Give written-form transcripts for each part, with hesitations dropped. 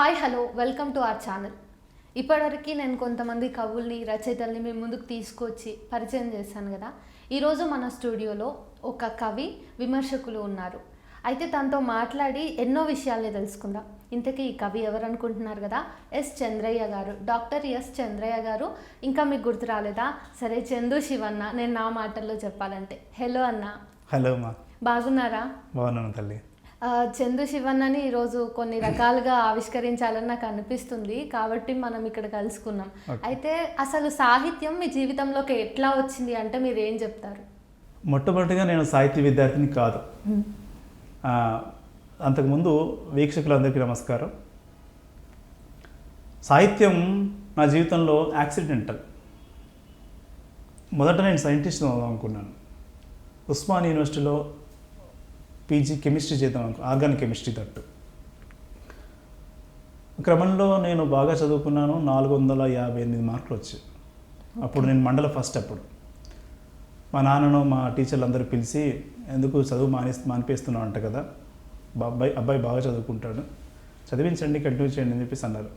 Hi hello welcome to our channel. ఇప్పటివరకు నేను కొంతమంది కవుల్ని రచయితల్ని మీ ముందుకు తీసుకొచ్చి పరిచయం చేశాను కదా. ఈరోజు మన స్టూడియోలో ఒక కవి విమర్శకులు ఉన్నారు. అయితే తనతో మాట్లాడి ఎన్నో విషయాల్ని తెలుసుకుందాం. ఇంతకీ ఈ కవి ఎవరు అనుకుంటున్నారు కదా, ఎస్ చంద్రయ్య గారు, డాక్టర్ ఎస్ చంద్రయ్య గారు. ఇంకా మీకు గుర్తు రాలేదా? సరే, చందు శివన్న, నేను నా మాటల్లో చెప్పాలంటే. హలో అన్న. హలో మా. బాగున్నారా? బాగున్నాను తల్లి. చందు శివన్నని ఈరోజు కొన్ని రకాలుగా ఆవిష్కరించాలని నాకు అనిపిస్తుంది, కాబట్టి మనం ఇక్కడ కలుసుకున్నాం. అయితే అసలు సాహిత్యం మీ జీవితంలోకి ఎట్లా వచ్చింది అంటే మీరు ఏం చెప్తారు? మొట్టమొదటిగా నేను సాహిత్య విద్యార్థిని కాదు. అంతకుముందు వీక్షకులందరికీ నమస్కారం. సాహిత్యం నా జీవితంలో యాక్సిడెంటల్. మొదట నేను సైంటిస్ట్ అవుదాం అనుకున్నాను. ఉస్మాన్ యూనివర్సిటీలో పీజీ కెమిస్ట్రీ చేద్దాం ఆర్గానిక్ కెమిస్ట్రీ తట్టు. క్రమంలో నేను బాగా చదువుకున్నాను. 458 మార్కులు వచ్చాయి. అప్పుడు నేను మండల ఫస్ట్. అప్పుడు మా నాన్నను మా టీచర్లు అందరూ పిలిచి, ఎందుకు చదువు మానిపేస్తున్నావు అంట కదా, అబ్బాయి బాగా చదువుకుంటాడు, చదివించండి, కంటిన్యూ చేయండి అని చెప్పేసి అన్నారు.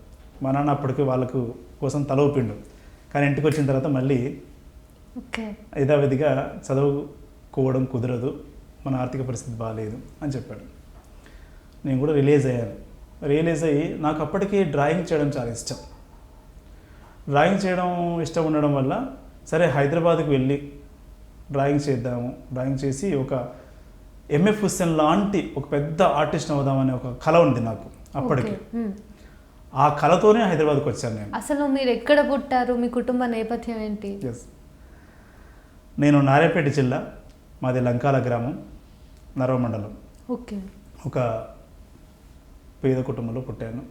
మా నాన్న అప్పటికి వాళ్ళకు కోసం తల ఊపిండు. కానీ ఇంటికి వచ్చిన తర్వాత మళ్ళీ యథావిధిగా చదువుకోవడం కుదరదు, మన ఆర్థిక పరిస్థితి బాగాలేదు అని చెప్పాడు. నేను కూడా రియలైజ్ అయ్యి నాకు అప్పటికి డ్రాయింగ్ చేయడం చాలా ఇష్టం. డ్రాయింగ్ చేయడం ఇష్టం ఉండడం వల్ల సరే హైదరాబాద్కి వెళ్ళి డ్రాయింగ్ చేద్దాము, డ్రాయింగ్ చేసి ఒక ఎంఎఫ్ హుస్సేన్ లాంటి ఒక పెద్ద ఆర్టిస్ట్ అవుదామనే ఒక కళ ఉంది నాకు అప్పటికి. ఆ కళతోనే హైదరాబాద్కి వచ్చాను నేను. అసలు మీరు ఎక్కడ పుట్టారు? మీ కుటుంబ నేపథ్యం ఏంటి? నేను నారాయణపేట జిల్లా, మాది లంకాల గ్రామం, నరవ మండలం. ఓకే. ఒక పేద కుటుంబంలో పుట్టాను.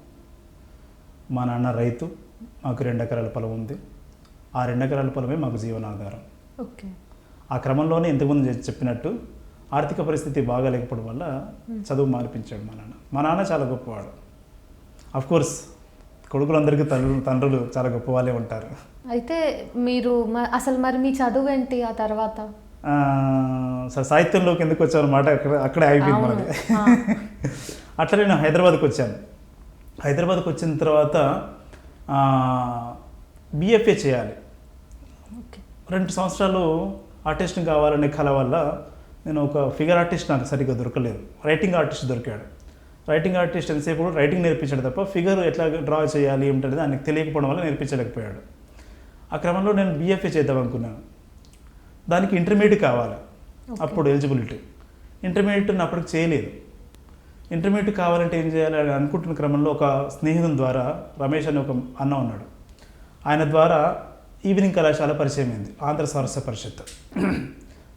మా నాన్న రైతు, మాకు 2 ఎకరాల పొలం ఉంది. ఆ 2 ఎకరాల పొలమే మాకు జీవనాధారం. ఓకే. ఆ క్రమంలోనే ఇంతకుముందు చెప్పినట్టు ఆర్థిక పరిస్థితి బాగాలేకపోవడం వల్ల చదువు మానిపించాడు మా నాన్న. మా నాన్న చాలా గొప్పవాడు. కోర్స్ కొడుకులందరికీ తండ్రులు చాలా గొప్ప వాళ్ళే ఉంటారు. అయితే మీరు అసలు మరి మీ చదువు ఏంటి ఆ తర్వాత? సాహిత్యంలోకి ఎందుకు వచ్చాను అన్నమాట, అక్కడే అయిపోయింది మనది. అట్లా నేను హైదరాబాద్కి వచ్చాను. హైదరాబాద్కి వచ్చిన తర్వాత బిఎఫ్ఏ చేయాలి. 2 సంవత్సరాలు ఆర్టిస్ట్ కావాలనే కళ వల్ల నేను ఒక ఫిగర్ ఆర్టిస్ట్ నాకు సరిగ్గా దొరకలేదు. రైటింగ్ ఆర్టిస్ట్ దొరికాడు. రైటింగ్ ఆర్టిస్ట్ ఎంతసేపు కూడా రైటింగ్ నేర్పించాడు తప్ప ఫిగర్ ఎట్లా డ్రా చేయాలి ఏమిటనేది ఆయనకు తెలియకపోవడం వల్ల నేర్పించలేకపోయాడు. ఆ క్రమంలో నేను బిఎఫ్ఏ చేద్దాం అనుకున్నాను. దానికి ఇంటర్మీడియట్ కావాలి అప్పుడు ఎలిజిబిలిటీ. ఇంటర్మీడియట్ అప్పటికి చేయలేదు. ఇంటర్మీడియట్ కావాలంటే ఏం చేయాలి అని అనుకుంటున్న క్రమంలో ఒక స్నేహితుని ద్వారా, రమేష్ అని ఒక అన్న ఉన్నాడు, ఆయన ద్వారా ఈవినింగ్ కళాశాల పరిచయం అయింది, ఆంధ్ర సారస్య పరిషత్.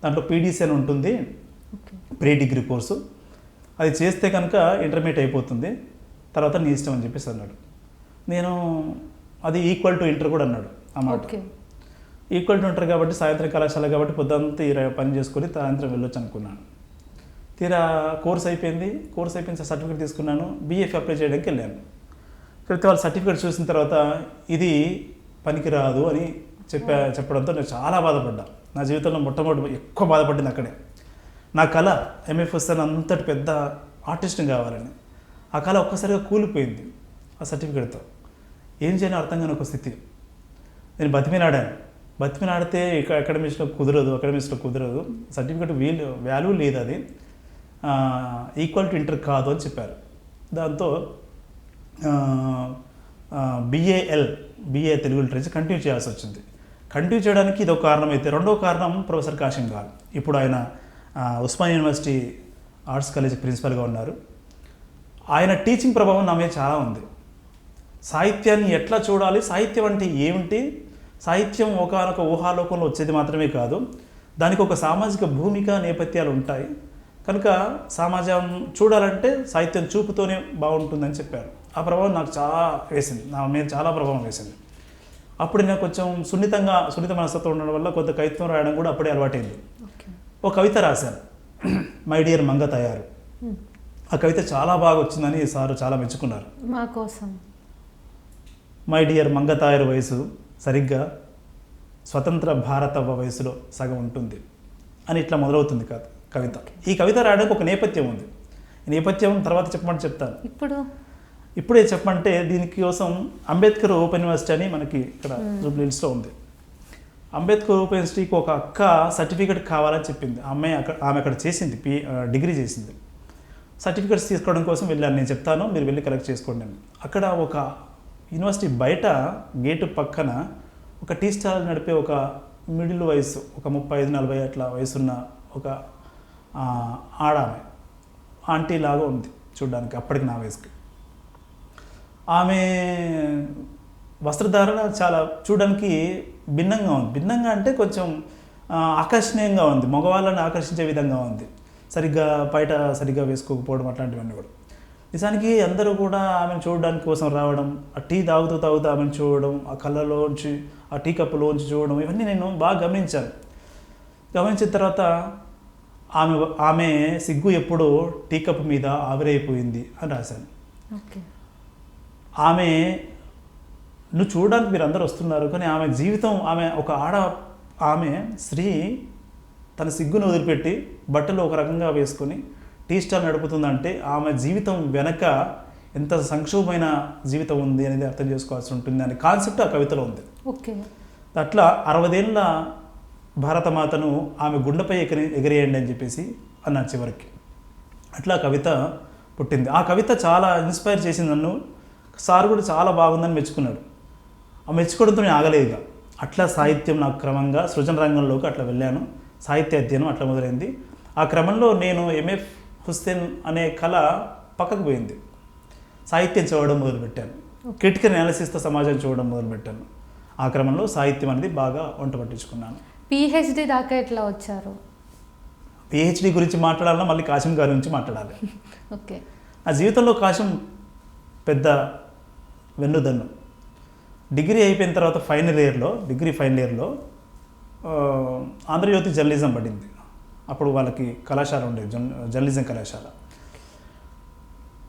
దాంట్లో పీడీసీ అని ఉంటుంది, ప్రీ డిగ్రీ కోర్సు. అది చేస్తే కనుక ఇంటర్మీడియట్ అయిపోతుంది, తర్వాత నీ ఇష్టం అని చెప్పేసి అన్నాడు. నేను అది ఈక్వల్ టు ఇంటర్ కూడా అన్నాడు అన్నమాట. ఈక్వల్ టు ఇంటర్ కాబట్టి సాయంత్రం కళాశాల కాబట్టి పొద్దుంతా పని చేసుకొని సాయంత్రం వెళ్ళొచ్చు అనుకున్నాను. తీరా కోర్స్ అయిపోయింది సర్టిఫికేట్ తీసుకున్నాను. బీఎఫ్ అప్లై చేయడానికి వెళ్ళాను. అయితే వాళ్ళు సర్టిఫికేట్ చూసిన తర్వాత ఇది పనికిరాదు అని చెప్పడంతో నేను చాలా బాధపడ్డా. నా జీవితంలో మొట్టమొదటి ఎక్కువ బాధపడింది అక్కడే. నా కళ ఎంఎఫ్ హుస్సేన్ అంతటి పెద్ద ఆర్టిస్ట్ని కావాలని. ఆ కళ ఒక్కసారిగా కూలిపోయింది ఆ సర్టిఫికేట్తో. ఏం చేయాలో అర్థం కాని ఒక స్థితి. నేను బతిమినాడితే అకాడమిక్స్లో కుదరదు, సర్టిఫికేట్ వాల్యూ లేదు, అది ఈక్వల్ టు ఇంటర్ కాదు అని చెప్పారు. దాంతో బిఏ తెలుగు లిటరేచర్ కంటిన్యూ చేయాల్సి వచ్చింది. కంటిన్యూ చేయడానికి ఇది ఒక కారణం అయితే, రెండో కారణం ప్రొఫెసర్ కాశీం గారు. ఇప్పుడు ఆయన ఉస్మాన్ యూనివర్సిటీ ఆర్ట్స్ కాలేజ్ ప్రిన్సిపల్గా ఉన్నారు. ఆయన టీచింగ్ ప్రభావం నా మీద చాలా ఉంది. సాహిత్యాన్ని ఎట్లా చూడాలి, సాహిత్యం అంటే ఏమిటి, సాహిత్యం ఒకనొక ఊహాలోకంలో వచ్చేది మాత్రమే కాదు, దానికి ఒక సామాజిక భూమిక నేపథ్యాలు ఉంటాయి కనుక సమాజం చూడాలంటే సాహిత్యం చూపుతోనే బాగుంటుందని చెప్పారు. ఆ ప్రభావం నాకు చాలా వేసింది, నా మీద చాలా ప్రభావం వేసింది. అప్పుడు నాకు కొంచెం సున్నిత మనస్తత్వం ఉండడం వల్ల కొంత కవిత్వం రాయడం కూడా అప్పుడే అలవాటైంది. ఒక కవిత రాశాను, మై డియర్ మంగ తయారు. ఆ కవిత చాలా బాగా వచ్చిందని సార్ చాలా మెచ్చుకున్నారు. మా కోసం మై డియర్ మంగ తయారు వయసు సరిగ్గా స్వతంత్ర భారత వయసులో సగం ఉంటుంది అని ఇట్లా మొదలవుతుంది కవిత. ఈ కవిత రాయడానికి ఒక నేపథ్యం ఉంది. ఈ నేపథ్యం తర్వాత చెప్పమని చెప్తాను. ఇప్పుడే చెప్పమంటే దీనికోసం అంబేద్కర్ ఓపెన్ యూనివర్సిటీ అని మనకి ఇక్కడ జూబ్లీ హిల్స్లో ఉంది. అంబేద్కర్ ఓపెన్ యూనివర్సిటీకి ఒక అక్క సర్టిఫికేట్ కావాలని చెప్పింది. ఆమె అక్కడ చేసింది, డిగ్రీ చేసింది. సర్టిఫికేట్స్ తీసుకోవడం కోసం వెళ్ళాను. నేను చెప్తాను, మీరు వెళ్ళి కలెక్ట్ చేసుకోండి అని. అక్కడ ఒక యూనివర్సిటీ బయట గేటు పక్కన ఒక టీ స్టాల్ నడిపే ఒక మిడిల్ వయసు, ఒక 35-40 అట్లా వయసున్న ఒక ఆడామె, ఆంటీ లాగా ఉంది చూడడానికి అప్పటికి నా వయసుకి. ఆమె వస్త్రధారణ చాలా చూడడానికి భిన్నంగా ఉంది. భిన్నంగా అంటే కొంచెం ఆకర్షణీయంగా ఉంది, మగవాళ్ళని ఆకర్షించే విధంగా ఉంది. సరిగ్గా బయట సరిగ్గా వేసుకోకపోవడం అట్లాంటివన్నీ కూడా. నిజానికి అందరూ కూడా ఆమెను చూడడానికి కోసం రావడం, ఆ టీ తాగుతూ ఆమెను చూడడం, ఆ కళ్ళలోంచి ఆ టీ కప్పులోంచి చూడడం, ఇవన్నీ నేను బాగా గమనించాను. గమనించిన తర్వాత ఆమె సిగ్గు ఎప్పుడూ టీ కప్పు మీద ఆవిరైపోయింది అని రాశాను. ఆమె నువ్వు చూడడానికి మీరు అందరూ వస్తున్నారు, కానీ ఆమె జీవితం, ఆమె స్త్రీ తన సిగ్గును వదిలిపెట్టి బట్టలు ఒక రకంగా వేసుకొని టీ స్టాల్ నడుపుతుందంటే ఆమె జీవితం వెనక ఎంత సంక్షోభమైన జీవితం ఉంది అనేది అర్థం చేసుకోవాల్సి ఉంటుంది అనే కాన్సెప్ట్ ఆ కవితలో ఉంది. అట్లా 60 ఏళ్ళ భారతమాతను ఆమె గుండెపై ఎగిరేయండి అని చెప్పేసి అన్నాను చివరికి. అట్లా కవిత పుట్టింది. ఆ కవిత చాలా ఇన్స్పైర్ చేసింది నన్ను. సార్ కూడా చాలా బాగుందని మెచ్చుకున్నాడు. ఆ మెచ్చుకోవడంతో నేను ఆగలేదుగా. అట్లా సాహిత్యం నాకు క్రమంగా సృజన రంగంలోకి అట్లా వెళ్ళాను. సాహిత్య అధ్యయనం అట్లా మొదలైంది. ఆ క్రమంలో నేను ఎంఎఫ్ హుస్సేన్ అనే కళ పక్కకు పోయింది. సాహిత్యం చదవడం మొదలుపెట్టాను. క్రిటికల్ అనాలిసిస్తో సమాజం చూడడం మొదలుపెట్టాను. ఆ క్రమంలో సాహిత్యం అనేది బాగా వంట పట్టించుకున్నాను. పిహెచ్డి దాకా ఎట్లా వచ్చారు? పిహెచ్డి గురించి మాట్లాడాలన్నా మళ్ళీ కాశం గారి గురించి మాట్లాడాలి. ఓకే. ఆ జీవితంలో కాశం పెద్ద వెన్నుదన్ను. డిగ్రీ అయిపోయిన తర్వాత డిగ్రీ ఫైనల్ ఇయర్లో ఆంధ్రజ్యోతి జర్నలిజం పడింది. అప్పుడు వాళ్ళకి కళాశాల ఉండేది, జర్నలిజం కళాశాల.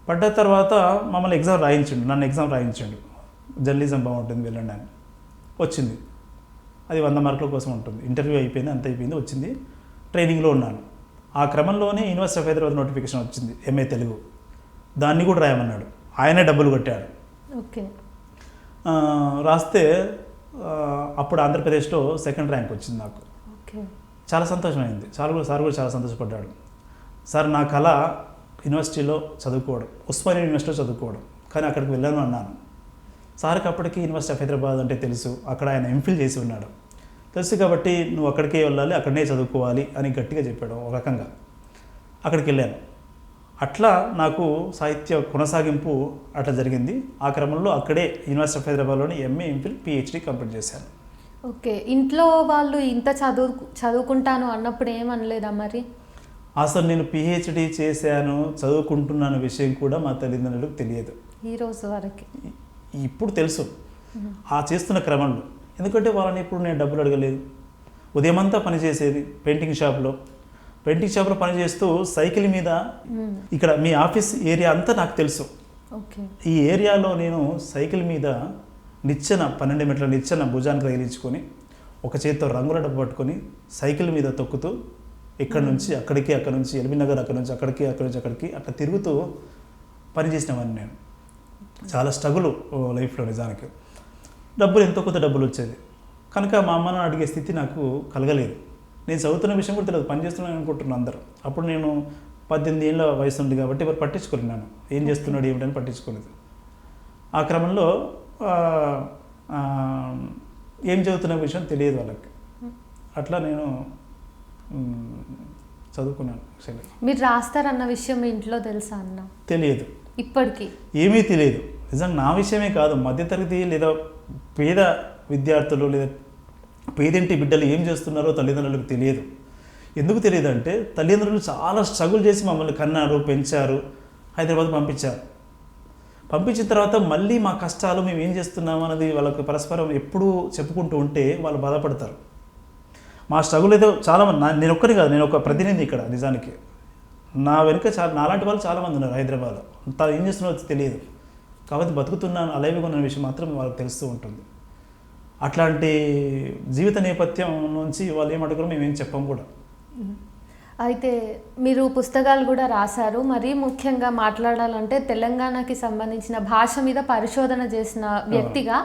పడ్డ తర్వాత మమ్మల్ని నన్ను ఎగ్జామ్ రాయించిండు. జర్నలిజం బాగుంటుంది వెళ్ళండి అని. వచ్చింది. అది 100 మార్కుల కోసం ఉంటుంది. ఇంటర్వ్యూ అయిపోయింది, అంత అయిపోయింది, వచ్చింది. ట్రైనింగ్లో ఉన్నాను. ఆ క్రమంలోనే యూనివర్సిటీ ఆఫ్ హైదరాబాద్ నోటిఫికేషన్ వచ్చింది, ఎంఏ తెలుగు. దాన్ని కూడా రాయమన్నాడు. ఆయనే డబ్బులు కట్టాడు. ఓకే. రాస్తే అప్పుడు ఆంధ్రప్రదేశ్లో 2nd ర్యాంక్ వచ్చింది నాకు. చాలా సంతోషమైంది. సార్ కూడా చాలా సంతోషపడ్డాడు. సార్ నా కళ యూనివర్సిటీలో చదువుకోవడం, ఉస్మానియా యూనివర్సిటీలో చదువుకోవడం, కానీ అక్కడికి వెళ్ళాను అన్నాను. సార్కి అప్పటికి యూనివర్సిటీ ఆఫ్ హైదరాబాద్ అంటే తెలుసు, అక్కడ ఆయన ఎంఫిల్ చేసి ఉన్నాడు. తెలుసు కాబట్టి నువ్వు అక్కడికే వెళ్ళాలి, అక్కడనే చదువుకోవాలి అని గట్టిగా చెప్పాడు. ఒక రకంగా అక్కడికి వెళ్ళాను. అట్లా నాకు సాహిత్య కొనసాగింపు అట్లా జరిగింది. ఆ క్రమంలో అక్కడే యూనివర్సిటీ ఆఫ్ హైదరాబాద్లోని ఎంఏ, ఎంఫిల్, పిహెచ్డి కంప్లీట్ చేశాను. ఓకే. ఇంట్లో వాళ్ళు ఇంత చదువుకుంటాను అన్నప్పుడు ఏమనలేదా మరి? అసలు నేను పిహెచ్డి చేశాను, చదువుకుంటున్నాను విషయం కూడా మా తల్లిదండ్రులకు తెలియదు ఈ రోజు వరకు. ఇప్పుడు తెలుసు ఆ చేస్తున్న క్రమంలో. ఎందుకంటే వాళ్ళని ఇప్పుడు నేను డబ్బులు అడగలేదు. ఉదయమంతా పనిచేసేది పెయింటింగ్ షాప్లో పనిచేస్తూ సైకిల్ మీద, ఇక్కడ మీ ఆఫీస్ ఏరియా అంతా నాకు తెలుసు. ఈ ఏరియాలో నేను సైకిల్ మీద 12 మీటర్ల నిచ్చెన భుజానికి తగిలించుకొని, ఒక చేతితో రంగుల డబ్బు పట్టుకొని సైకిల్ మీద తొక్కుతూ ఇక్కడ నుంచి అక్కడికి, అక్కడ నుంచి ఎల్బీ నగర్, అక్కడ నుంచి అక్కడికి, అక్కడి నుంచి అక్కడికి అట్లా తిరుగుతూ పనిచేసినవన్నీ నేను. చాలా స్ట్రగుల్ లైఫ్లో. నిజానికి డబ్బులు ఎంతో కొంత డబ్బులు వచ్చేది కనుక మా అమ్మను అడిగే స్థితి నాకు కలగలేదు. నేను చదువుతున్న విషయం కూడా తెలియదు, పని చేస్తున్నాను అనుకుంటున్నాను అందరూ. అప్పుడు నేను 18 ఏళ్ళ వయసు ఉంది కాబట్టి ఎవరు పట్టించుకోలేను, ఏం చేస్తున్నాడు ఏమిటని పట్టించుకోలేదు. ఆ క్రమంలో ఏం చదువుతున్న విషయం తెలియదు వాళ్ళకి. అట్లా నేను చదువుకున్నాను. మీరు రాస్తారన్న విషయం మీ ఇంట్లో తెలుసా అన్న? తెలియదు, ఇప్పటికీ ఏమీ తెలియదు. నిజంగా నా విషయమే కాదు, మధ్యతరగతి లేదా పేద విద్యార్థులు లేదా పేదింటి బిడ్డలు ఏం చేస్తున్నారో తల్లిదండ్రులకు తెలియదు. ఎందుకు తెలియదు అంటే తల్లిదండ్రులు చాలా స్ట్రగుల్ చేసి మమ్మల్ని కన్నారు, పెంచారు, హైదరాబాద్ పంపించిన తర్వాత మళ్ళీ మా కష్టాలు మేము ఏం చేస్తున్నాము అన్నది వాళ్ళకి పరస్పరం ఎప్పుడూ చెప్పుకుంటూ ఉంటే వాళ్ళు బాధపడతారు. మా స్ట్రగుల్ ఏదో చాలామంది, నేను ఒక్కరి కాదు, నేను ఒక ప్రతినిధి ఇక్కడ. నిజానికి నా వెనుక నాలాంటి వాళ్ళు చాలామంది ఉన్నారు హైదరాబాద్లో. తాను ఏం చేస్తున్నారో తెలియదు కాబట్టి బతుకుతున్నాను, అలైవ్గా ఉన్న విషయం మాత్రం వాళ్ళకి తెలుస్తూ ఉంటుంది. అట్లాంటి జీవిత నేపథ్యం నుంచి వాళ్ళు ఏం అడుగుతారో మేమేం చెప్పాం కూడా. అయితే మీరు పుస్తకాలు కూడా రాశారు. మరీ ముఖ్యంగా మాట్లాడాలంటే తెలంగాణకి సంబంధించిన భాష మీద పరిశోధన చేసిన వ్యక్తిగా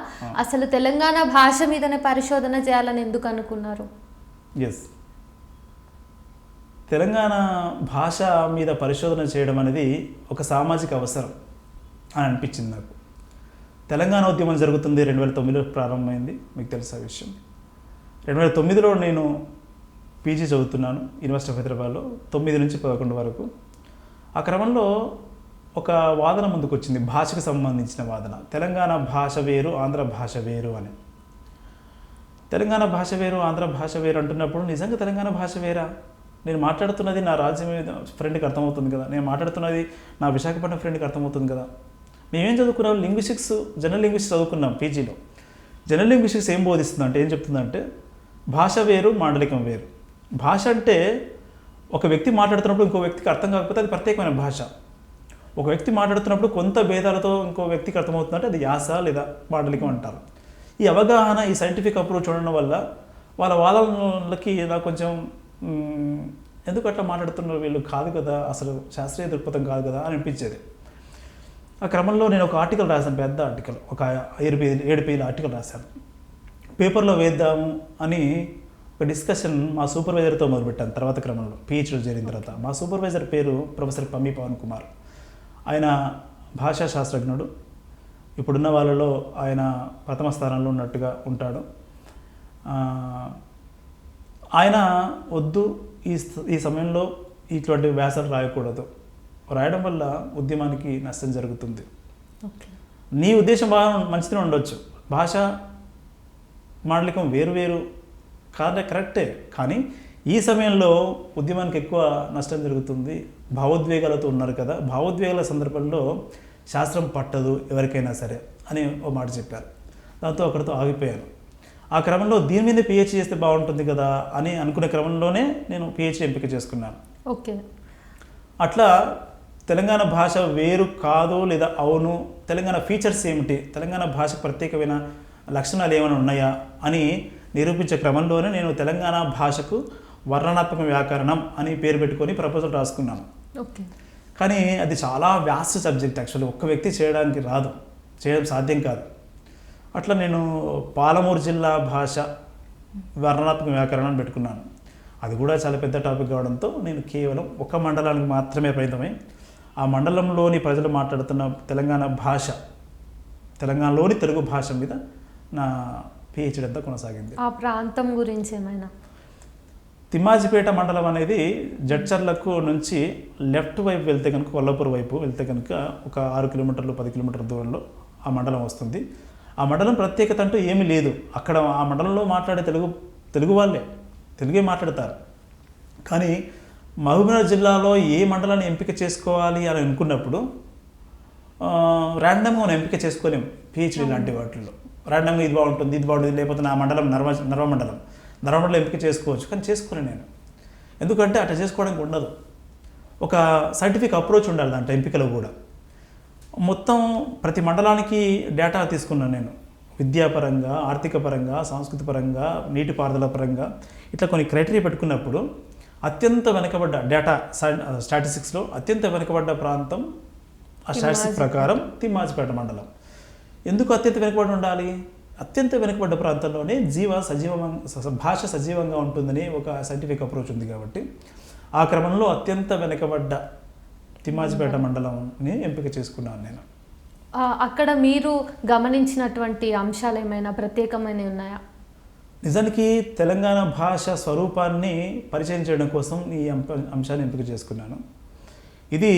అసలు తెలంగాణ భాష మీదనే పరిశోధన చేయాలని ఎందుకు అనుకున్నారు? ఎస్, తెలంగాణ భాష మీద పరిశోధన చేయడం అనేది ఒక సామాజిక అవసరం అని అనిపించింది నాకు. తెలంగాణ ఉద్యమం జరుగుతుంది 2009లో ప్రారంభమైంది, మీకు తెలుసా విషయం. 2009లో నేను పీజీ చదువుతున్నాను యూనివర్సిటీ ఆఫ్ హైదరాబాద్లో 9 నుంచి 11 వరకు. ఆ క్రమంలో ఒక వాదన ముందుకు వచ్చింది, భాషకు సంబంధించిన వాదన. తెలంగాణ భాష వేరు, ఆంధ్ర భాష వేరు అని. తెలంగాణ భాష వేరు, ఆంధ్ర భాష వేరు అంటున్నప్పుడు నిజంగా తెలంగాణ భాష వేరా? నేను మాట్లాడుతున్నది నా రాజ్యం ఫ్రెండ్కి అర్థమవుతుంది కదా, నేను మాట్లాడుతున్నది నా విశాఖపట్నం ఫ్రెండ్కి అర్థమవుతుంది కదా. మేమేం చదువుకున్నాం? లింగ్విస్టిక్స్, జనరల్ లింగ్విస్టిక్స్ చదువుకున్నాం పీజీలో. జనరల్ లింగ్విస్టిక్స్ ఏం బోధిస్తుందంటే, ఏం చెప్తుందంటే భాష వేరు, మాండలికం వేరు. భాష అంటే ఒక వ్యక్తి మాట్లాడుతున్నప్పుడు ఇంకో వ్యక్తికి అర్థం కాకపోతే అది ప్రత్యేకమైన భాష. ఒక వ్యక్తి మాట్లాడుతున్నప్పుడు కొంత భేదాలతో ఇంకో వ్యక్తికి అర్థమవుతుందంటే అది యాస లేదా మాండలికం అంటారు. ఈ అవగాహన, ఈ సైంటిఫిక్ అప్రోచ్ చూడడం వల్ల వాళ్ళ వాదనలకి నాకు కొంచెం ఎందుకు అట్లా మాట్లాడుతున్నారు వీళ్ళు, కాదు కదా, అసలు శాస్త్రీయ దృక్పథం కాదు కదా అని అనిపించేది. ఆ క్రమంలో నేను ఒక ఆర్టికల్ రాశాను, పెద్ద ఆర్టికల్, ఒక 7 పేజీల ఆర్టికల్ రాశాను. పేపర్లో వేద్దాము అని ఒక డిస్కషన్ మా సూపర్వైజర్తో మొదలుపెట్టాను. తర్వాత క్రమంలో పిహెచ్డీ జరిగిన తర్వాత మా సూపర్వైజర్ పేరు ప్రొఫెసర్ పమ్మి పవన్ కుమార్. ఆయన భాషా శాస్త్రజ్ఞుడు. ఇప్పుడున్న వాళ్ళలో ఆయన ప్రథమ స్థానంలో ఉన్నట్టుగా ఉంటాడు. ఆయన వద్దు, ఈ సమయంలో ఇటువంటి వ్యాసాలు రాయకూడదు, రాయడం వల్ల ఉద్యమానికి నష్టం జరుగుతుంది. నీ ఉద్దేశం బాగా మంచిగానే ఉండొచ్చు, భాష మాండలికం వేరు కాదే, కరెక్టే, కానీ ఈ సమయంలో ఉద్యమానికి ఎక్కువ నష్టం జరుగుతుంది, భావోద్వేగాలతో ఉన్నారు కదా, భావోద్వేగాల సందర్భంలో శాస్త్రం పట్టదు ఎవరికైనా సరే అని ఒక మాట చెప్పారు. దాంతో అక్కడితో ఆగిపోయాను. ఆ క్రమంలో దీని మీద పిహెచ్డీ చేస్తే బాగుంటుంది కదా అని అనుకునే క్రమంలోనే నేను పిహెచ్డీ ఎంపిక చేసుకున్నాను. ఓకే. అట్లా తెలంగాణ భాష వేరు కాదు లేదా అవును, తెలంగాణ ఫీచర్స్ ఏమిటి, తెలంగాణ భాషకు ప్రత్యేకమైన లక్షణాలు ఏమైనా ఉన్నాయా అని నిరూపించే క్రమంలోనే నేను తెలంగాణ భాషకు వర్ణనాత్మక వ్యాకరణం అని పేరు పెట్టుకొని ప్రపోజల్ రాసుకున్నాను. ఓకే. కానీ అది చాలా వ్యాస్ట్ సబ్జెక్ట్, యాక్చువల్లీ ఒక్క వ్యక్తి చేయడానికి రాదు, చేయడం సాధ్యం కాదు. అట్లా నేను పాలమూరు జిల్లా భాష వర్ణనాత్మక వ్యాకరణం పెట్టుకున్నాను. అది కూడా చాలా పెద్ద టాపిక్ కావడంతో నేను కేవలం ఒక మండలానికి మాత్రమే పరిమితమై ఆ మండలంలోని ప్రజలు మాట్లాడుతున్న తెలంగాణ భాష, తెలంగాణలోని తెలుగు భాష మీద నా పిహెచ్డీ అంతా కొనసాగింది. ఆ ప్రాంతం గురించి ఏమైనా? తిమ్మాజిపేట మండలం అనేది జడ్చర్లకు నుంచి లెఫ్ట్ వైపు వెళ్తే కనుక, కొల్లాపూర్ వైపు వెళ్తే కనుక ఒక 6 కిలోమీటర్లు 10 కిలోమీటర్ల దూరంలో ఆ మండలం వస్తుంది. ఆ మండలం ప్రత్యేకత అంటూ ఏమీ లేదు. అక్కడ ఆ మండలంలో మాట్లాడే తెలుగు వాళ్ళే తెలుగే మాట్లాడతారు. కానీ మహబూబ్నగర్ జిల్లాలో ఏ మండలాన్ని ఎంపిక చేసుకోవాలి అని అనుకున్నప్పుడు ర్యాండమ్గా మనం ఎంపిక చేసుకోలేము. పిహెచ్డీ లాంటి వాటిల్లో ర్యాండమ్గా ఇది బాగుంటుంది, ఇది బాగుంటుంది, లేకపోతే నా మండలం నర్వమండలం ఎంపిక చేసుకోవచ్చు, కానీ చేసుకోలేను నేను. ఎందుకంటే అట్లా చేసుకోవడానికి ఉండదు. ఒక సైంటిఫిక్ అప్రోచ్ ఉండాలి దాంట్లో ఎంపికలో కూడా. మొత్తం ప్రతి మండలానికి డేటా తీసుకున్నాను నేను, విద్యాపరంగా, ఆర్థిక పరంగా, సాంస్కృతిక పరంగా, నీటిపారుదల పరంగా, ఇట్లా కొన్ని క్రైటీరియా పెట్టుకున్నప్పుడు అత్యంత వెనుకబడ్డ డేటా స్టాటిస్టిక్స్లో అత్యంత వెనుకబడ్డ ప్రాంతం ఆ స్టాటిస్టిక్స్ ప్రకారం తిమ్మాజిపేట మండలం. ఎందుకు అత్యంత వెనుకబడి ఉండాలి? అత్యంత వెనుకబడ్డ ప్రాంతంలోనే భాష సజీవంగా ఉంటుందని ఒక సైంటిఫిక్ అప్రోచ్ ఉంది కాబట్టి ఆ క్రమంలో అత్యంత వెనుకబడ్డ తిమ్మాజిపేట మండలంని ఎంపిక చేసుకున్నాను నేను. అక్కడ మీరు గమనించినటువంటి అంశాలు ఏమైనా ప్రత్యేకమైనవి ఉన్నాయా? నిజానికి తెలంగాణ భాష స్వరూపాన్ని పరిచయం చేయడం కోసం ఈ అంశాన్ని ఎంపిక చేసుకున్నాను. ఇది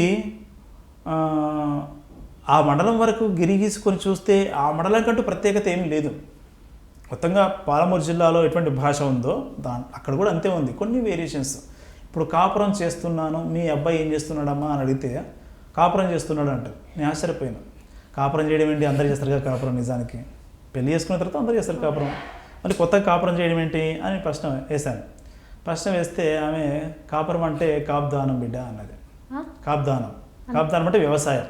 ఆ మండలం వరకు గిరిగీసుకొని చూస్తే ఆ మండలం కంటూ ప్రత్యేకత ఏం లేదు. మొత్తంగా పాలమూరు జిల్లాలో ఎటువంటి భాష ఉందో అక్కడ కూడా అంతే ఉంది, కొన్ని వేరియేషన్స్. ఇప్పుడు కాపురం చేస్తున్నాను, మీ అబ్బాయి ఏం చేస్తున్నాడమ్మా అని అడిగితే కాపురం చేస్తున్నాడు అంటారు. నేను ఆశ్చర్యపోయాను. కాపురం చేయడం ఏంటి, అందరు చేస్తారు కదా కాపురం. నిజానికి పెళ్లి చేసుకున్న తర్వాత అందరు చేస్తారు కాపురం, మళ్ళీ కొత్తగా కాపురం చేయడం ఏంటి అని ప్రశ్న వేశాను. ప్రశ్న వేస్తే ఆమె కాపురం అంటే కాపుదానం బిడ్డ అన్నది. కాపుదానం అంటే వ్యవసాయం.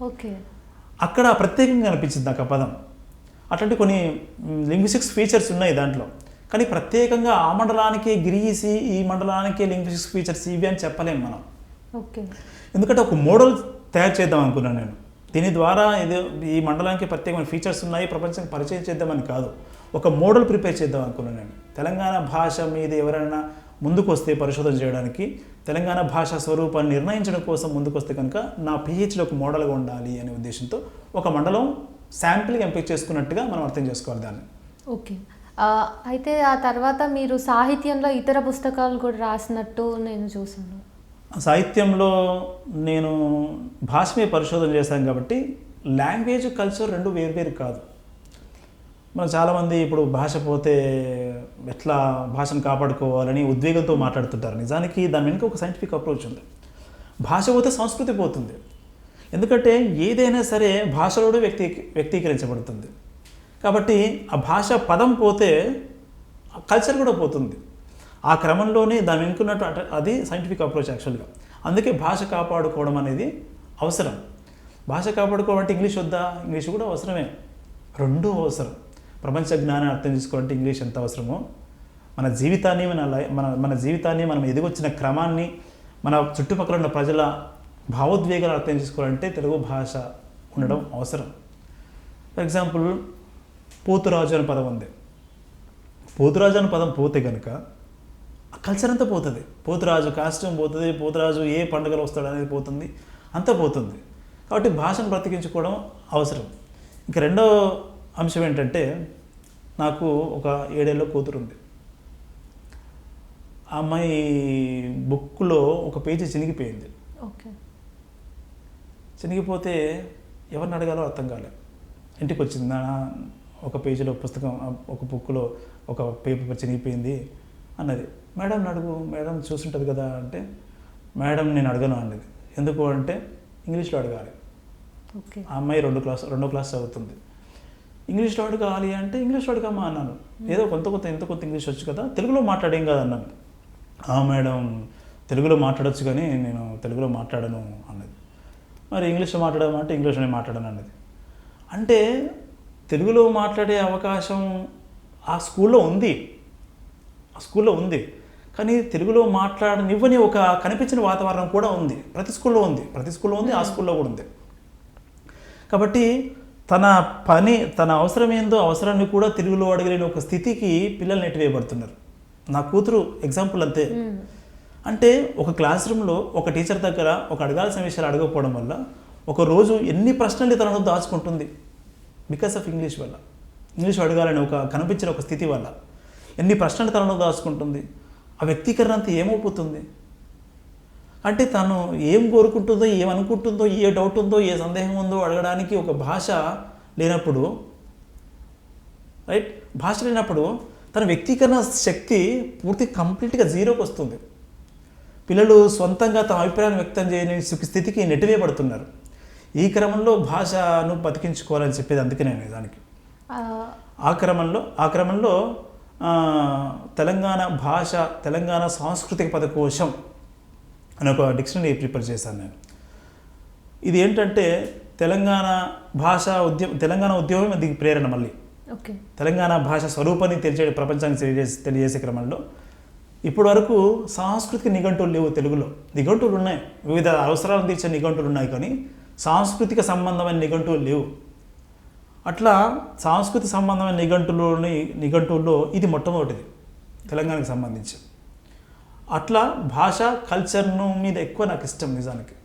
ఓకే. అక్కడ ప్రత్యేకంగా అనిపించింది నాకు ఆ పదం. అట్లాంటి కొన్ని లింగ్విస్టిక్స్ ఫీచర్స్ ఉన్నాయి దాంట్లో. కానీ ప్రత్యేకంగా ఆ మండలానికే గిరీసి ఈ మండలానికే లింగ్విస్టిక్ ఫీచర్స్ ఇవి అని చెప్పలేము మనం. ఓకే. ఎందుకంటే ఒక మోడల్ తయారు చేద్దాం అనుకున్నాను నేను. దీని ద్వారా ఇది ఈ మండలానికి ప్రత్యేకమైన ఫీచర్స్ ఉన్నాయి, ప్రపంచానికి పరిచయం చేద్దామని కాదు, ఒక మోడల్ ప్రిపేర్ చేద్దాం అనుకున్నాను నేను. తెలంగాణ భాష మీద ఎవరైనా ముందుకు వస్తే పరిశోధన చేయడానికి, తెలంగాణ భాష స్వరూపాన్ని నిర్ణయించడం కోసం ముందుకు వస్తే కనుక నా పిహెచ్లో ఒక మోడల్గా ఉండాలి అనే ఉద్దేశంతో ఒక మండలం శాంపిల్గా ఎంపిక చేసుకున్నట్టుగా మనం అర్థం చేసుకోవాలి దాన్ని. ఓకే. అయితే ఆ తర్వాత మీరు సాహిత్యంలో ఇతర పుస్తకాలు కూడా రాసినట్టు నేను చూసాను. సాహిత్యంలో నేను భాష మీద పరిశోధన చేశాను కాబట్టి లాంగ్వేజ్, కల్చర్ రెండు వేరు కాదు. మనం చాలామంది ఇప్పుడు భాష పోతే ఎట్లా భాషను కాపాడుకోవాలని ఉద్వేగంతో మాట్లాడుతుంటారు. నిజానికి దాని వెనుక ఒక సైంటిఫిక్ అప్రోచ్ ఉంది. భాష పోతే సంస్కృతి పోతుంది. ఎందుకంటే ఏదైనా సరే భాషలోనే వ్యక్తీకరించబడుతుంది. కాబట్టి ఆ భాష పదం పోతే కల్చర్ కూడా పోతుంది. ఆ క్రమంలోనే దాని వెనుకున్నట్టు అది సైంటిఫిక్ అప్రోచ్ యాక్చువల్గా. అందుకే భాష కాపాడుకోవడం అనేది అవసరం. భాష కాపాడుకోవడం అంటే ఇంగ్లీష్ వద్దా? ఇంగ్లీష్ కూడా అవసరమే, రెండూ అవసరం. ప్రపంచ జ్ఞానాన్ని అర్థం చేసుకోవాలంటే ఇంగ్లీష్ ఎంత అవసరమో, మన జీవితాన్ని మన జీవితాన్ని మనం ఎదిగొచ్చిన క్రమాన్ని, మన చుట్టుపక్కల ఉన్న ప్రజల భావోద్వేగాలు అర్థం చేసుకోవాలంటే తెలుగు భాష ఉండడం అవసరం. ఫర్ ఎగ్జాంపుల్, పోతురాజు అనే పదం ఉంది. పోతురాజు అనే పదం పోతే కనుక కల్చర్ అంతా పోతుంది. పోతురాజు కాస్ట్యూమ్ పోతుంది, పోతురాజు ఏ పండుగలు వస్తాడు అనేది పోతుంది, అంతా పోతుంది. కాబట్టి భాషను బ్రతికించుకోవడం అవసరం. ఇంక రెండో అంశం ఏంటంటే, నాకు ఒక 7 ఏళ్ళ కూతురు ఉంది. ఆ అమ్మాయి బుక్లో ఒక పేజీ చినిగిపోయింది. ఓకే. చినిగిపోతే ఎవరిని అడగాలో అర్థం కాలేదు. ఇంటికి వచ్చింది, ఒక పేజీలో పుస్తకం, ఒక బుక్లో ఒక పేపర్ చినిగిపోయింది అన్నది. మేడం అడుగు, మేడం చూసుంటుంది కదా అంటే, మేడం నేను అడగను అన్నది. ఎందుకు అంటే ఇంగ్లీష్లో అడగాలి. ఓకే. ఆ అమ్మాయి రెండో క్లాస్ చదువుతుంది. ఇంగ్లీష్లో అడగాలి అంటే ఇంగ్లీష్లో అడగమ్మా అన్నాను. ఏదో ఎంత కొంత ఇంగ్లీష్ వచ్చు కదా, తెలుగులో మాట్లాడేం కాదు అన్నాను. మేడం తెలుగులో మాట్లాడచ్చు కానీ నేను తెలుగులో మాట్లాడను అన్నది. మరి ఇంగ్లీష్లో మాట్లాడమంటే ఇంగ్లీష్లోనే మాట్లాడను అన్నది. అంటే తెలుగులో మాట్లాడే అవకాశం ఆ స్కూల్లో ఉంది, కానీ తెలుగులో మాట్లాడనివ్వని ఒక కనిపించిన వాతావరణం కూడా ఉంది. ప్రతి స్కూల్లో ఉంది, ఆ స్కూల్లో కూడా ఉంది. కాబట్టి తన పని, తన అవసరం ఏందో అవసరాన్ని కూడా తెలుగులో అడగలేని ఒక స్థితికి పిల్లలు నెట్టివేయబడుతున్నారు. నా కూతురు ఎగ్జాంపుల్ అంతే. అంటే ఒక క్లాస్ రూమ్లో ఒక టీచర్ దగ్గర ఒక అడగాల్సిన విషయాలు అడగకపోవడం వల్ల ఒక రోజు ఎన్ని ప్రశ్నలు తనను దాచుకుంటుంది. బికాస్ ఆఫ్ ఇంగ్లీష్ వల్ల, ఇంగ్లీష్ అడగాలని ఒక కనిపించిన ఒక స్థితి వల్ల ఎన్ని ప్రశ్నలు తనను దాచుకుంటుంది. ఆ వ్యక్తీకరణ అంతా ఏమైపోతుంది అంటే, తను ఏం కోరుకుంటుందో, ఏమనుకుంటుందో, ఏ డౌట్ ఉందో, ఏ సందేహం ఉందో అడగడానికి ఒక భాష లేనప్పుడు, రైట్, భాష లేనప్పుడు తన వ్యక్తీకరణ శక్తి కంప్లీట్గా జీరోకి వస్తుంది. పిల్లలు సొంతంగా తమ అభిప్రాయాన్ని వ్యక్తం చేయని స్థితికి నెట్టివేయబడుతున్నారు. ఈ క్రమంలో భాషను బతికించుకోవాలని చెప్పేది అందుకే నేను నిజానికి. ఆ క్రమంలో తెలంగాణ భాష, తెలంగాణ సాంస్కృతిక పదకోశం అని ఒక డిక్షనరీ ప్రిపేర్ చేశాను నేను. ఇది ఏంటంటే తెలంగాణ భాష తెలంగాణ ఉద్యమం దీనికి ప్రేరణ. మళ్ళీ తెలంగాణ భాష స్వరూపాన్ని ప్రపంచానికి తెలియజేసే క్రమంలో ఇప్పటి వరకు సాంస్కృతిక నిఘంటువులు లేవు తెలుగులో. నిఘంటువులు ఉన్నాయి, వివిధ అవసరాలను తీర్చే నిఘంటువులు ఉన్నాయి, కానీ సాంస్కృతిక సంబంధమైన నిఘంటువులు లేవు. అట్లా సాంస్కృతిక సంబంధమైన నిఘంటువుల్లో ఇది మొట్టమొదటిది తెలంగాణకు సంబంధించి. అట్లా భాష, కల్చర్ను మీద ఎక్కువ నాకు ఇష్టం నిజానికి.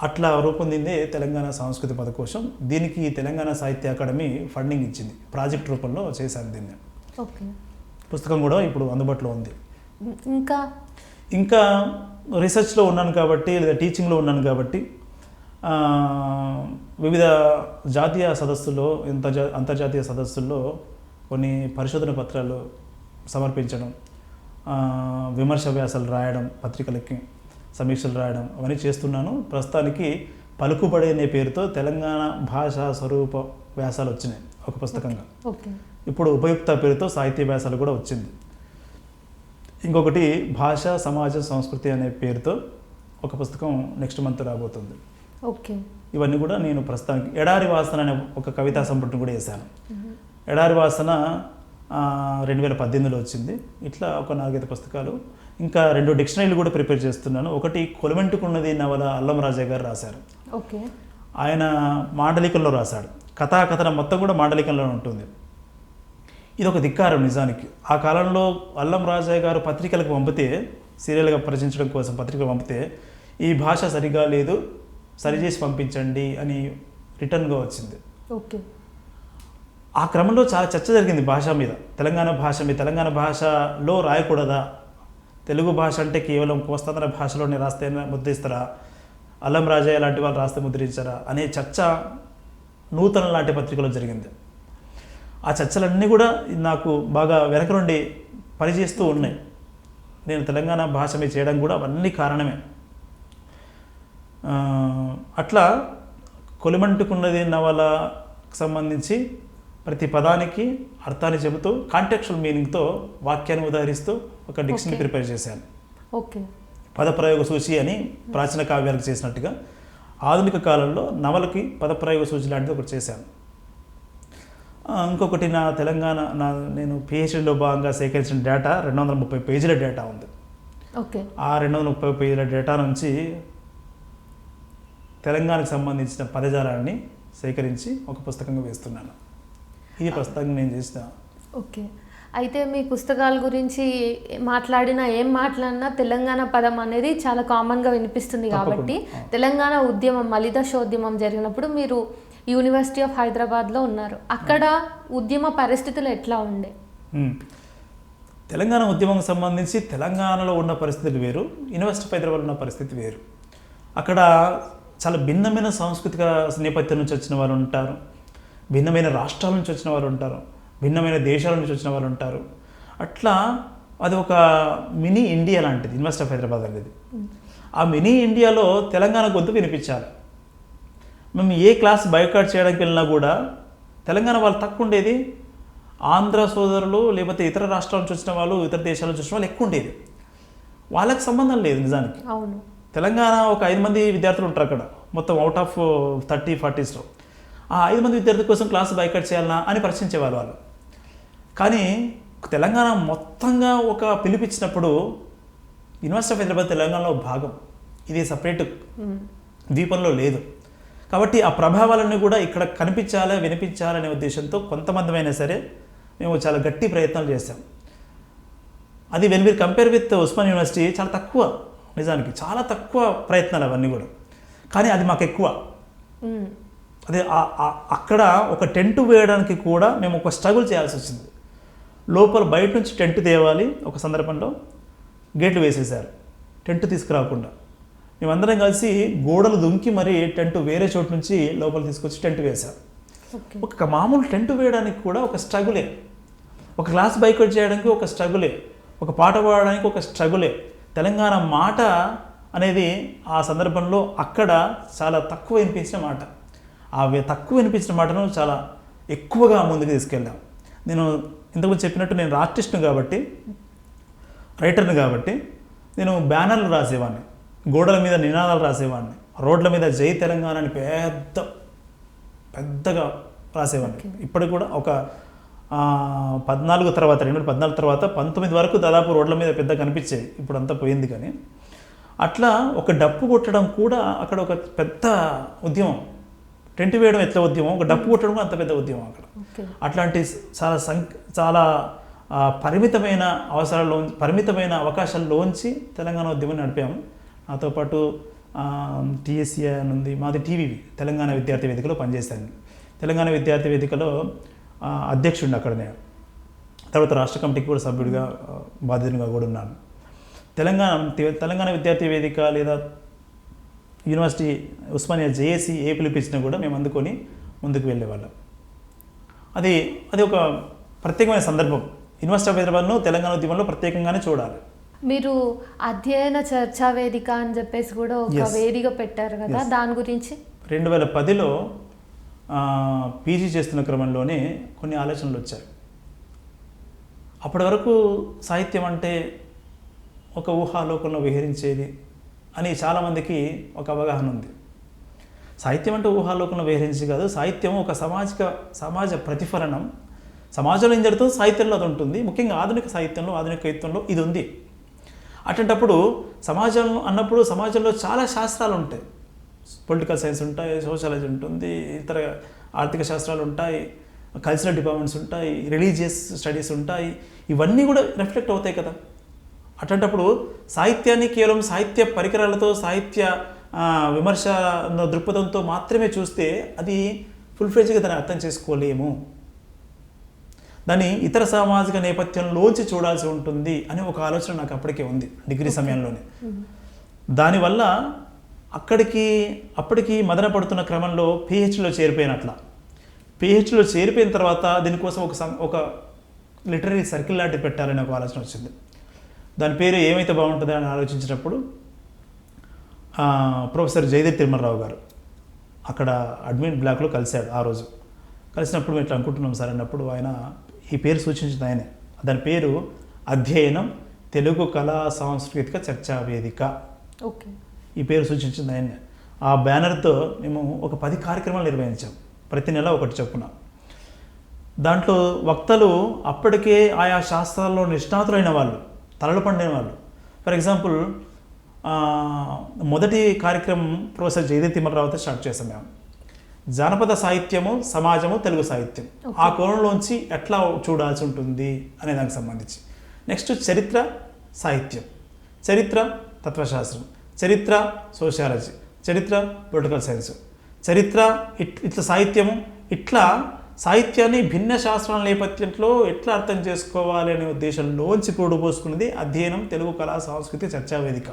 అట్లా రూపొందిందే తెలంగాణ సాంస్కృతిక పదకోశం. దీనికి తెలంగాణ సాహిత్య అకాడమీ ఫండింగ్ ఇచ్చింది. ప్రాజెక్ట్ రూపంలో చేశాను దీన్ని. పుస్తకం కూడా ఇప్పుడు అందుబాటులో ఉంది. ఇంకా రీసెర్చ్లో ఉన్నాను కాబట్టి, లేదా టీచింగ్లో ఉన్నాను కాబట్టి, వివిధ జాతీయ సదస్సుల్లో, అంతర్జాతీయ సదస్సుల్లో కొన్ని పరిశోధన పత్రాలు సమర్పించడం, విమర్శ వ్యాసాలు రాయడం, పత్రికలకి సమీక్షలు రాయడం అవన్నీ చేస్తున్నాను. ప్రస్తుతానికి పలుకుబడి అనే పేరుతో తెలంగాణ భాషా స్వరూప వ్యాసాలు వచ్చినాయి ఒక పుస్తకంగా. ఇప్పుడు ఉపయుక్త పేరుతో సాహిత్య వ్యాసాలు కూడా వచ్చింది. ఇంకొకటి భాష, సమాజం, సంస్కృతి అనే పేరుతో ఒక పుస్తకం నెక్స్ట్ మంత్ రాబోతుంది. ఇవన్నీ కూడా నేను ప్రస్తుతానికి ఎడారి వాసన అనే ఒక కవితా సంపుటిని కూడా వేశాను. ఎడారి వాసన 2018లో వచ్చింది. ఇట్లా ఒక 4-5 పుస్తకాలు, ఇంకా 2 డిక్షనరీలు కూడా ప్రిపేర్ చేస్తున్నాను. ఒకటి కొలుమెంటుకున్నది నవల అల్లం రాజా గారు రాశారు. ఓకే. ఆయన మాండలికంలో రాశాడు. కథనం మొత్తం కూడా మాండలికంలో ఉంటుంది. ఇది ఒక ధిక్కారం నిజానికి. ఆ కాలంలో అల్లం రాజా గారు పత్రికలకు పంపితే, సీరియల్గా ప్రచురించడం కోసం పత్రికలు పంపితే, ఈ భాష సరిగా లేదు, సరిచేసి పంపించండి అని రిటర్న్గా వచ్చింది. ఓకే. ఆ క్రమంలో చాలా చర్చ జరిగింది భాష మీద. తెలంగాణ భాష మీద, తెలంగాణ భాషలో రాయకూడదా, తెలుగు భాష అంటే కేవలం కోస్తాంధ్ర భాషలోనే రాస్తే ముద్రిస్తారా, అల్లం రాజయ్య లాంటి వాళ్ళు రాస్తే ముద్రించారా అనే చర్చ నూతన లాంటి పత్రికలో జరిగింది. ఆ చర్చలన్నీ కూడా నాకు బాగా వెనక నుండి పనిచేస్తూ ఉన్నాయి. నేను తెలంగాణ భాష మీద చేయడం కూడా అవన్నీ కారణమే. అట్లా కొలిమంటుకున్నది నవలకు సంబంధించి ప్రతి పదానికి అర్థాన్ని చెబుతూ కాంటెక్చువల్ మీనింగ్తో వాక్యాన్ని ఉదాహరిస్తూ ఒక డిక్షనరీ ప్రిపేర్ చేశాను. ఓకే. పదప్రయోగ సూచి అని ప్రాచీన కావ్యాలకు చేసినట్టుగా ఆధునిక కాలంలో నవలకి పదప్రయోగ సూచి లాంటిది ఒకటి చేశాను. ఇంకొకటి నేను పిహెచ్డీలో భాగంగా సేకరించిన డేటా 230 పేజీల డేటా ఉంది. ఓకే. ఆ 230 పేజీల డేటా నుంచి తెలంగాణకు సంబంధించిన పదజాలాన్ని సేకరించి ఒక పుస్తకంగా వేస్తున్నాను. ఈ పుస్తకం నేను చేసిన. ఓకే. అయితే మీ పుస్తకాల గురించి ఏం మాట్లాడినా తెలంగాణ పదం అనేది చాలా కామన్గా వినిపిస్తుంది. కాబట్టి తెలంగాణ ఉద్యమం, మలిదశోద్యమం జరిగినప్పుడు మీరు యూనివర్సిటీ ఆఫ్ హైదరాబాద్లో ఉన్నారు. అక్కడ ఉద్యమ పరిస్థితులు ఎట్లా ఉండే? తెలంగాణ ఉద్యమంకి సంబంధించి తెలంగాణలో ఉన్న పరిస్థితులు వేరు, యూనివర్సిటీ ఆఫ్ హైదరాబాద్లో ఉన్న పరిస్థితి వేరు. అక్కడ చాలా భిన్నమైన సాంస్కృతిక నేపథ్యం నుంచి వచ్చిన వాళ్ళు ఉంటారు, భిన్నమైన రాష్ట్రాల నుంచి వచ్చిన వాళ్ళు ఉంటారు, భిన్నమైన దేశాల నుంచి వచ్చిన వాళ్ళు ఉంటారు. అట్లా అది ఒక మినీ ఇండియా లాంటిది యూనివర్సిటీ ఆఫ్ హైదరాబాద్ అనేది. ఆ మినీ ఇండియాలో తెలంగాణ గొంతు వినిపించాలి. మేము ఏ క్లాస్ బైకాట్ చేయడానికి వెళ్ళినా కూడా తెలంగాణ వాళ్ళు తక్కువ ఉండేది, ఆంధ్ర సోదరులు లేకపోతే ఇతర రాష్ట్రాల నుంచి వచ్చిన వాళ్ళు, ఇతర దేశాల నుంచి వచ్చిన వాళ్ళు ఎక్కువ ఉండేది. వాళ్ళకి సంబంధం లేదు నిజానికి. అవును. తెలంగాణ ఒక 5 మంది విద్యార్థులు ఉంటారు అక్కడ, మొత్తం అవుట్ ఆఫ్ 30-40లో. ఆ 5 మంది విద్యార్థుల కోసం క్లాస్ బైకాట్ చేయాలన్నా అని ప్రశ్నించేవాళ్ళు వాళ్ళు. కానీ తెలంగాణ మొత్తంగా ఒక పిలిపించినప్పుడు యూనివర్సిటీ ఆఫ్ హైదరాబాద్ తెలంగాణలో భాగం, ఇది సపరేట్ ద్వీపంలో లేదు. కాబట్టి ఆ ప్రభావాలన్నీ కూడా ఇక్కడ కనిపించాలి, వినిపించాలనే ఉద్దేశంతో కొంతమందిమైనా సరే మేము చాలా గట్టి ప్రయత్నాలు చేశాం. అది when we're compare with Osman university చాలా తక్కువ, నిజానికి చాలా తక్కువ ప్రయత్నాలు అవన్నీ కూడా. కానీ అది మాకు ఎక్కువ. అదే అక్కడ ఒక టెంట్ వేయడానికి కూడా మేము ఒక స్ట్రగుల్ చేయాల్సి వచ్చింది. లోపల బయట నుంచి టెంట్ తేవాలి. ఒక సందర్భంలో గేట్లు వేసేసారు టెంట్ తీసుకురాకుండా. మేమందరం కలిసి గోడలు దుంకి మరి టెంట్ వేరే చోటు నుంచి లోపల తీసుకొచ్చి టెంట్ వేశారు. ఒక మామూలు టెంట్ వేయడానికి కూడా ఒక స్ట్రగులే, ఒక క్లాస్ బైకౌట్ చేయడానికి ఒక స్ట్రగులే, ఒక పాట పాడడానికి ఒక స్ట్రగులే. తెలంగాణ మాట అనేది ఆ సందర్భంలో అక్కడ చాలా తక్కువ వినిపించిన మాట. ఆ తక్కువ వినిపించిన మాటను చాలా ఎక్కువగా ముందుకు తీసుకెళ్ళాం. నేను ఇంతకుముందు చెప్పినట్టు నేను ఆర్టిస్ట్ను కాబట్టి, రైటర్ని కాబట్టి నేను బ్యానర్లు రాసేవాడిని, గోడల మీద నినాదాలు రాసేవాడిని, రోడ్ల మీద జై తెలంగాణ అని పెద్దగా రాసేవాడిని. ఇప్పటికి కూడా ఒక 2014 తర్వాత 19 వరకు దాదాపు రోడ్ల మీద పెద్ద కనిపించేది, ఇప్పుడు అంతా పోయింది. కానీ అట్లా ఒక డప్పు కొట్టడం కూడా అక్కడ ఒక పెద్ద ఉద్యమం. టెంట్ వేయడం ఎట్లా ఉద్యమం, ఒక డప్పు కొట్టడం అంత పెద్ద ఉద్యమం అక్కడ. అట్లాంటి చాలా పరిమితమైన పరిమితమైన అవకాశాల్లోంచి తెలంగాణ ఉద్యమం నడిపాము. నాతో పాటు టీఎస్సీ అని ఉంది, మాది టీవీవి, తెలంగాణ విద్యార్థి వేదికలో పనిచేశాను. తెలంగాణ విద్యార్థి వేదికలో అధ్యక్షుడిని అక్కడ నేను. తర్వాత రాష్ట్ర కమిటీకి కూడా సభ్యుడిగా బాధ్యతగా కూడా ఉన్నాను. తెలంగాణ విద్యార్థి వేదిక లేదా యూనివర్సిటీ ఉస్మానియా జేఏసీ ఏ పిలిపించినా కూడా మేము అందుకొని ముందుకు వెళ్ళేవాళ్ళం. అది ఒక ప్రత్యేకమైన సందర్భం. యూనివర్సిటీ ఆఫ్ హైదరాబాద్ను తెలంగాణ ఉద్యమంలో ప్రత్యేకంగానే చూడాలి. మీరు అధ్యయన చర్చా వేదిక అని చెప్పేసి కూడా ఒక వేదిక పెట్టారు కదా, దాని గురించి? 2010లో పీజీ చేస్తున్న క్రమంలోనే కొన్ని ఆలోచనలు వచ్చాయి. అప్పటి వరకు సాహిత్యం అంటే ఒక ఊహాలోకంలో విహరించేది అని చాలామందికి ఒక అవగాహన ఉంది. సాహిత్యం అంటే ఊహాలోకంలో విహరించి కాదు, సాహిత్యం ఒక సమాజ ప్రతిఫలనం, సమాజంలో ఏం జరుగుతుందో సాహిత్యంలో అది ఉంటుంది. ముఖ్యంగా ఆధునిక సాహిత్యంలో, ఆధునిక కవిత్వంలో ఇది ఉంది. అటువంటప్పుడు సమాజం అన్నప్పుడు సమాజంలో చాలా శాస్త్రాలు ఉంటాయి. పొలిటికల్ సైన్స్ ఉంటాయి, సోషాలజీ ఉంటుంది, ఇతర ఆర్థిక శాస్త్రాలు ఉంటాయి, కల్చరల్ డిపార్ట్మెంట్స్ ఉంటాయి, రిలీజియస్ స్టడీస్ ఉంటాయి. ఇవన్నీ కూడా రిఫ్లెక్ట్ అవుతాయి కదా. అటువంటప్పుడు సాహిత్యాన్ని కేవలం సాహిత్య పరికరాలతో, సాహిత్య విమర్శ దృక్పథంతో మాత్రమే చూస్తే అది ఫుల్ ఫ్లెడ్జ్గా దాన్ని అర్థం చేసుకోలేము. దాన్ని ఇతర సామాజిక నేపథ్యంలోంచి చూడాల్సి ఉంటుంది అని ఒక ఆలోచన నాకు అప్పటికే ఉంది డిగ్రీ సమయంలోనే. దానివల్ల అప్పటికి మదన పడుతున్న క్రమంలో పిహెచ్లో చేరిపోయినట్లా. పిహెచ్లో చేరిపోయిన తర్వాత దీనికోసం ఒక లిటరీ సర్కిల్ లాంటిది పెట్టాలని ఒక ఆలోచన వచ్చింది. దాని పేరు ఏమైతే బాగుంటుందో అని ఆలోచించినప్పుడు ప్రొఫెసర్ జయదేవ్ తిరుమలరావు గారు అక్కడ అడ్మిన్ బ్లాక్లో కలిశాడు. ఆ రోజు కలిసినప్పుడు మేము ఇట్లా అనుకుంటున్నాం సార్ అన్నప్పుడు ఆయన ఈ పేరు సూచించింది ఆయనే. దాని పేరు అధ్యయనం తెలుగు కళా సాంస్కృతిక చర్చా వేదిక. ఓకే, ఈ పేరు సూచించింది ఆయనే. ఆ బ్యానర్తో మేము ఒక 10 కార్యక్రమాలు నిర్వహించాం, ప్రతి నెల ఒకటి చొప్పున. దాంట్లో వక్తలు అప్పటికే ఆయా శాస్త్రాల్లో నిష్ణాతులైన వాళ్ళు, తలలు పండిన వాళ్ళు. ఫర్ ఎగ్జాంపుల్ మొదటి కార్యక్రమం ప్రొఫెసర్ జయదేవ్ తిమ్మరావుతో స్టార్ట్ చేసాం మేము. జానపద సాహిత్యము, సమాజము, తెలుగు సాహిత్యం, ఆ కోణంలోంచి ఎట్లా చూడాల్సి ఉంటుంది అనే దానికి సంబంధించి. నెక్స్ట్ చరిత్ర సాహిత్యం, చరిత్ర తత్వశాస్త్రం, చరిత్ర సోషాలజీ, చరిత్ర పొలిటికల్ సైన్స్, చరిత్ర ఇట్లా సాహిత్యము, ఇట్లా సాహిత్యాన్ని భిన్న శాస్త్రాల నేపథ్యంలో ఎట్లా అర్థం చేసుకోవాలి అనే ఉద్దేశంలోంచి పోసుకున్నది అధ్యయనం తెలుగు కళా సాంస్కృతిక చర్చా వేదిక.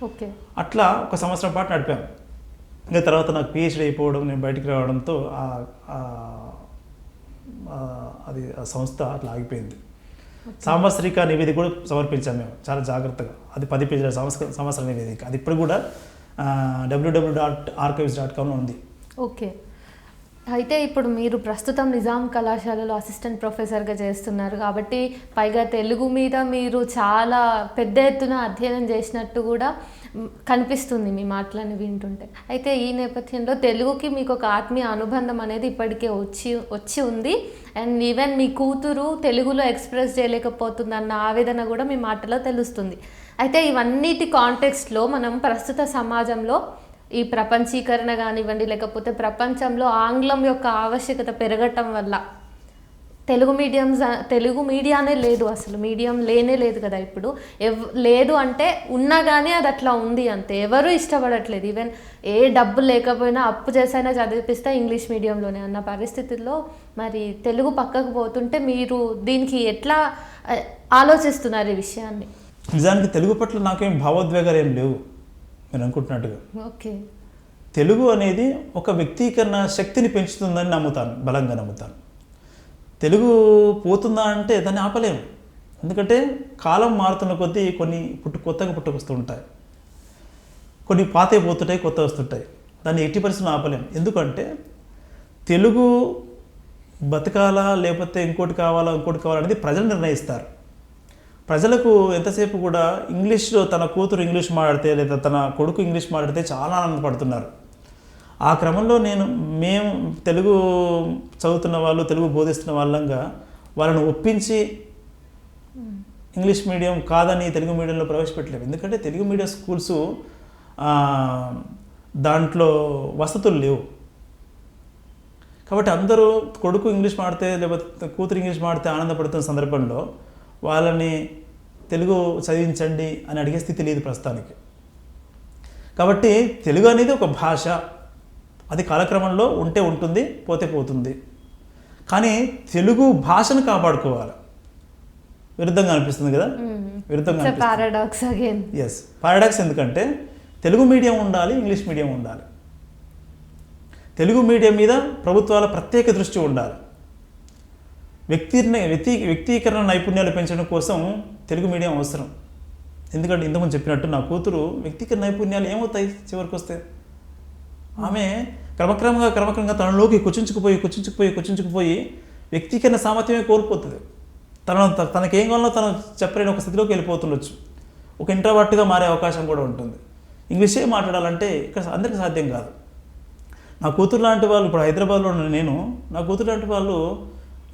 ఓకే, అట్లా ఒక సంవత్సరం పాటు నడిపాం. ఇంకా తర్వాత నాకు పిహెచ్డీ అయిపోవడం, నేను బయటికి రావడంతో అది ఆ సంస్థ అట్లా ఆగిపోయింది. సాంవత్సరిక నివేదిక కూడా సమర్పించాం మేము చాలా జాగ్రత్తగా. అది 10 పేజీల సంవత్సర నివేదిక. అది ఇప్పుడు కూడా www.archives.com ఉంది. ఓకే. అయితే ఇప్పుడు మీరు ప్రస్తుతం నిజాం కళాశాలలో అసిస్టెంట్ ప్రొఫెసర్గా చేస్తున్నారు కాబట్టి పైగా తెలుగు మీద మీరు చాలా పెద్ద ఎత్తున అధ్యయనం చేసినట్టు కూడా కనిపిస్తుంది మీ మాటలను వింటుంటే. అయితే ఈ నేపథ్యంలో తెలుగుకి మీకు ఒక ఆత్మీయ అనుబంధం అనేది ఇప్పటికే వచ్చి ఉంది. అండ్ ఈవెన్ మీ కూతురు తెలుగులో ఎక్స్ప్రెస్ చేయలేకపోతుందన్న ఆవేదన కూడా మీ మాటలో తెలుస్తుంది. అయితే ఇవన్నిటి కాంటెక్స్ట్లో మనం ప్రస్తుత సమాజంలో ఈ ప్రపంచీకరణ కానివ్వండి, లేకపోతే ప్రపంచంలో ఆంగ్లం యొక్క ఆవశ్యకత పెరగటం వల్ల తెలుగు మీడియానే లేదు, అసలు మీడియం లేనే లేదు కదా ఇప్పుడు. లేదు అంటే ఉన్నా కానీ అది అట్లా ఉంది అంతే. ఎవరు ఇష్టపడట్లేదు. ఈవెన్ ఏ డబ్బు లేకపోయినా అప్పు చేసైనా చదివిపిస్తే ఇంగ్లీష్ మీడియంలోనే అన్న పరిస్థితుల్లో మరి తెలుగు పక్కకు పోతుంటే మీరు దీనికి ఎట్లా ఆలోచిస్తున్నారు ఈ విషయాన్ని? నిజానికి తెలుగు పట్ల నాకేం భావోద్వేగాలు ఏం లేవు నేను అనుకుంటున్నట్టుగా. ఓకే, తెలుగు అనేది ఒక వ్యక్తీకరణ శక్తిని పెంచుతుందని నమ్ముతాను, బలంగా నమ్ముతాను. తెలుగు పోతుందా అంటే దాన్ని ఆపలేము. ఎందుకంటే కాలం మారుతున్న కొద్దీ కొన్ని కొత్తగా పుట్టుకొస్తూ ఉంటాయి, కొన్ని పాతే పోతుంటాయి, కొత్త వస్తుంటాయి. దాన్ని 80% ఆపలేము. ఎందుకంటే తెలుగు బతకాలా లేకపోతే ఇంకోటి కావాలనేది ప్రజలు నిర్ణయిస్తారు. ప్రజలకు ఎంతసేపు కూడా ఇంగ్లీష్లో తన కూతురు ఇంగ్లీష్ మాట్లాడితే లేదా తన కొడుకు ఇంగ్లీష్ మాట్లాడితే చాలా ఆనందపడుతున్నారు. ఆ క్రమంలో మేము తెలుగు చదువుతున్న వాళ్ళు, తెలుగు బోధిస్తున్న వాళ్ళంగా వాళ్ళని ఒప్పించి ఇంగ్లీష్ మీడియం కాదని తెలుగు మీడియంలో ప్రవేశపెట్టలేము. ఎందుకంటే తెలుగు మీడియం స్కూల్స్ దాంట్లో వసతులు లేవు. కాబట్టి అందరూ కొడుకు ఇంగ్లీష్ మాడితే లేకపోతే కూతురు ఇంగ్లీష్ మాడితే ఆనందపడుతున్న సందర్భంలో వాళ్ళని తెలుగు చదివించండి అని అడిగే స్థితి లేదు ప్రస్తుతానికి. కాబట్టి తెలుగు అనేది ఒక భాష, అది కాలక్రమంలో ఉంటే ఉంటుంది, పోతే పోతుంది. కానీ తెలుగు భాషను కాపాడుకోవాలి. విరుద్ధంగా అనిపిస్తుంది కదా, విరుద్ధంగా పారాడాక్స్ అగైన్. Yes, paradox. ఎందుకంటే తెలుగు మీడియం ఉండాలి, ఇంగ్లీష్ మీడియం ఉండాలి. తెలుగు మీడియం మీద ప్రభుత్వాల ప్రత్యేక దృష్టి ఉండాలి. వ్యక్తీకరణ నైపుణ్యాలు పెంచడం కోసం తెలుగు మీడియం అవసరం. ఎందుకంటే ఇంతకుముందు చెప్పినట్టు నా కూతురు వ్యక్తీకరణ నైపుణ్యాలు ఏమవుతాయి చివరికి వస్తే? ఆమె క్రమక్రమంగా తనలోకి కుచించుకుపోయి వ్యక్తీకరణ సామర్థ్యమే కోల్పోతుంది. తనకేం కావాలో తను చెప్పలేని ఒక స్థితిలోకి వెళ్ళిపోతుండొచ్చు. ఒక ఇంట్రోవర్ట్గా మారే అవకాశం కూడా ఉంటుంది. ఇంగ్లీషే మాట్లాడాలంటే ఇక్కడ అందరికీ సాధ్యం కాదు. నా కూతురు లాంటి వాళ్ళు ఇప్పుడు హైదరాబాద్లో నా కూతురు లాంటి వాళ్ళు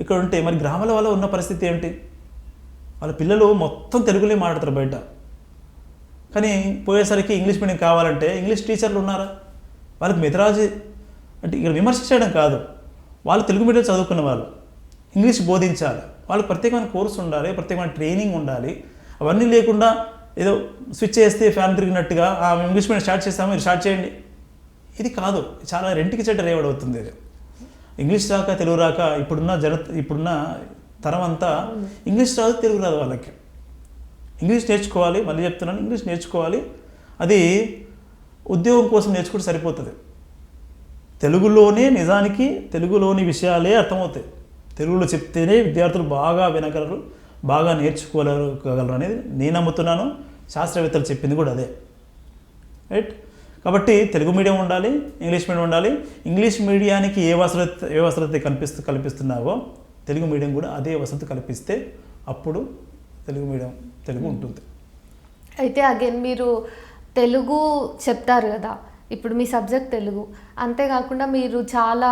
ఇక్కడ ఉంటే మరి గ్రామాల వల్ల ఉన్న పరిస్థితి ఏంటి? వాళ్ళ పిల్లలు మొత్తం తెలుగులో మాట్లాడతారు బయట, కానీ పోయేసరికి ఇంగ్లీష్ మీడియం కావాలంటే ఇంగ్లీష్ టీచర్లు ఉన్నారా? వాళ్ళకి మెథడాలజీ అంటే ఇక్కడ విమర్శించడం కాదు, వాళ్ళు తెలుగు మీడియం చదువుకున్న వాళ్ళు ఇంగ్లీష్ బోధించాలి, వాళ్ళకి ప్రత్యేకమైన కోర్సు ఉండాలి, ప్రత్యేకమైన ట్రైనింగ్ ఉండాలి. అవన్నీ లేకుండా ఏదో స్విచ్ చేస్తే ఫ్యాన్ తిరిగినట్టుగా ఇంగ్లీష్ మీడియం స్టార్ట్ చేస్తాము మీరు స్టార్ట్ చేయండి, ఇది కాదు. చాలా రెంటికి చెడ్డ రేవడి అవుతుంది ఇది. ఇంగ్లీష్ రాక తెలుగు రాక ఇప్పుడున్న తరం అంతా ఇంగ్లీష్ రాదు తెలుగు రాదు వాళ్ళకి. ఇంగ్లీష్ నేర్చుకోవాలి, మళ్ళీ చెప్తున్నాను, ఇంగ్లీష్ నేర్చుకోవాలి. అది ఉద్యోగం కోసం నేర్చుకుంటే సరిపోతుంది. తెలుగులోనే నిజానికి తెలుగులోని విషయాలే అర్థమవుతాయి. తెలుగులో చెప్తేనే విద్యార్థులు బాగా వినగలరు, బాగా నేర్చుకోగలరు అనేది నేను నమ్ముతున్నాను. శాస్త్రవేత్తలు చెప్పింది కూడా అదే, రైట్? కాబట్టి తెలుగు మీడియం ఉండాలి, ఇంగ్లీష్ మీడియం ఉండాలి. ఇంగ్లీష్ మీడియానికి ఏ వసతి కల్పిస్తున్నావో తెలుగు మీడియం కూడా అదే వసతి కల్పిస్తే అప్పుడు తెలుగు ఉంటుంది. అయితే అగైన్ మీరు తెలుగు చెప్తారు కదా, ఇప్పుడు మీ సబ్జెక్ట్ తెలుగు, అంతేకాకుండా మీరు చాలా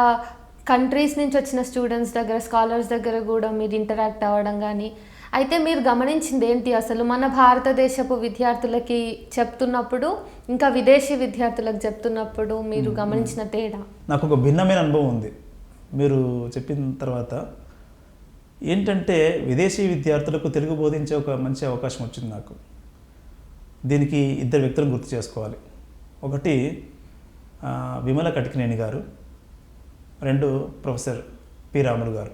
కంట్రీస్ నుంచి వచ్చిన స్టూడెంట్స్ దగ్గర, స్కాలర్స్ దగ్గర కూడా మీరు ఇంటరాక్ట్ అవ్వడం కానీ, అయితే మీరు గమనించింది ఏంటి అసలు మన భారతదేశపు విద్యార్థులకి చెప్తున్నప్పుడు ఇంకా విదేశీ విద్యార్థులకు చెప్తున్నప్పుడు మీరు గమనించిన తేడా? నాకు ఒక భిన్నమైన అనుభవం ఉంది మీరు చెప్పిన తర్వాత. ఏంటంటే విదేశీ విద్యార్థులకు తెలుగు బోధించే ఒక మంచి అవకాశం వచ్చింది నాకు. దీనికి ఇద్దరు వ్యక్తులను గుర్తు చేసుకోవాలి. ఒకటి విమల కటికినేని గారు, రెండు ప్రొఫెసర్ పి రాములు గారు.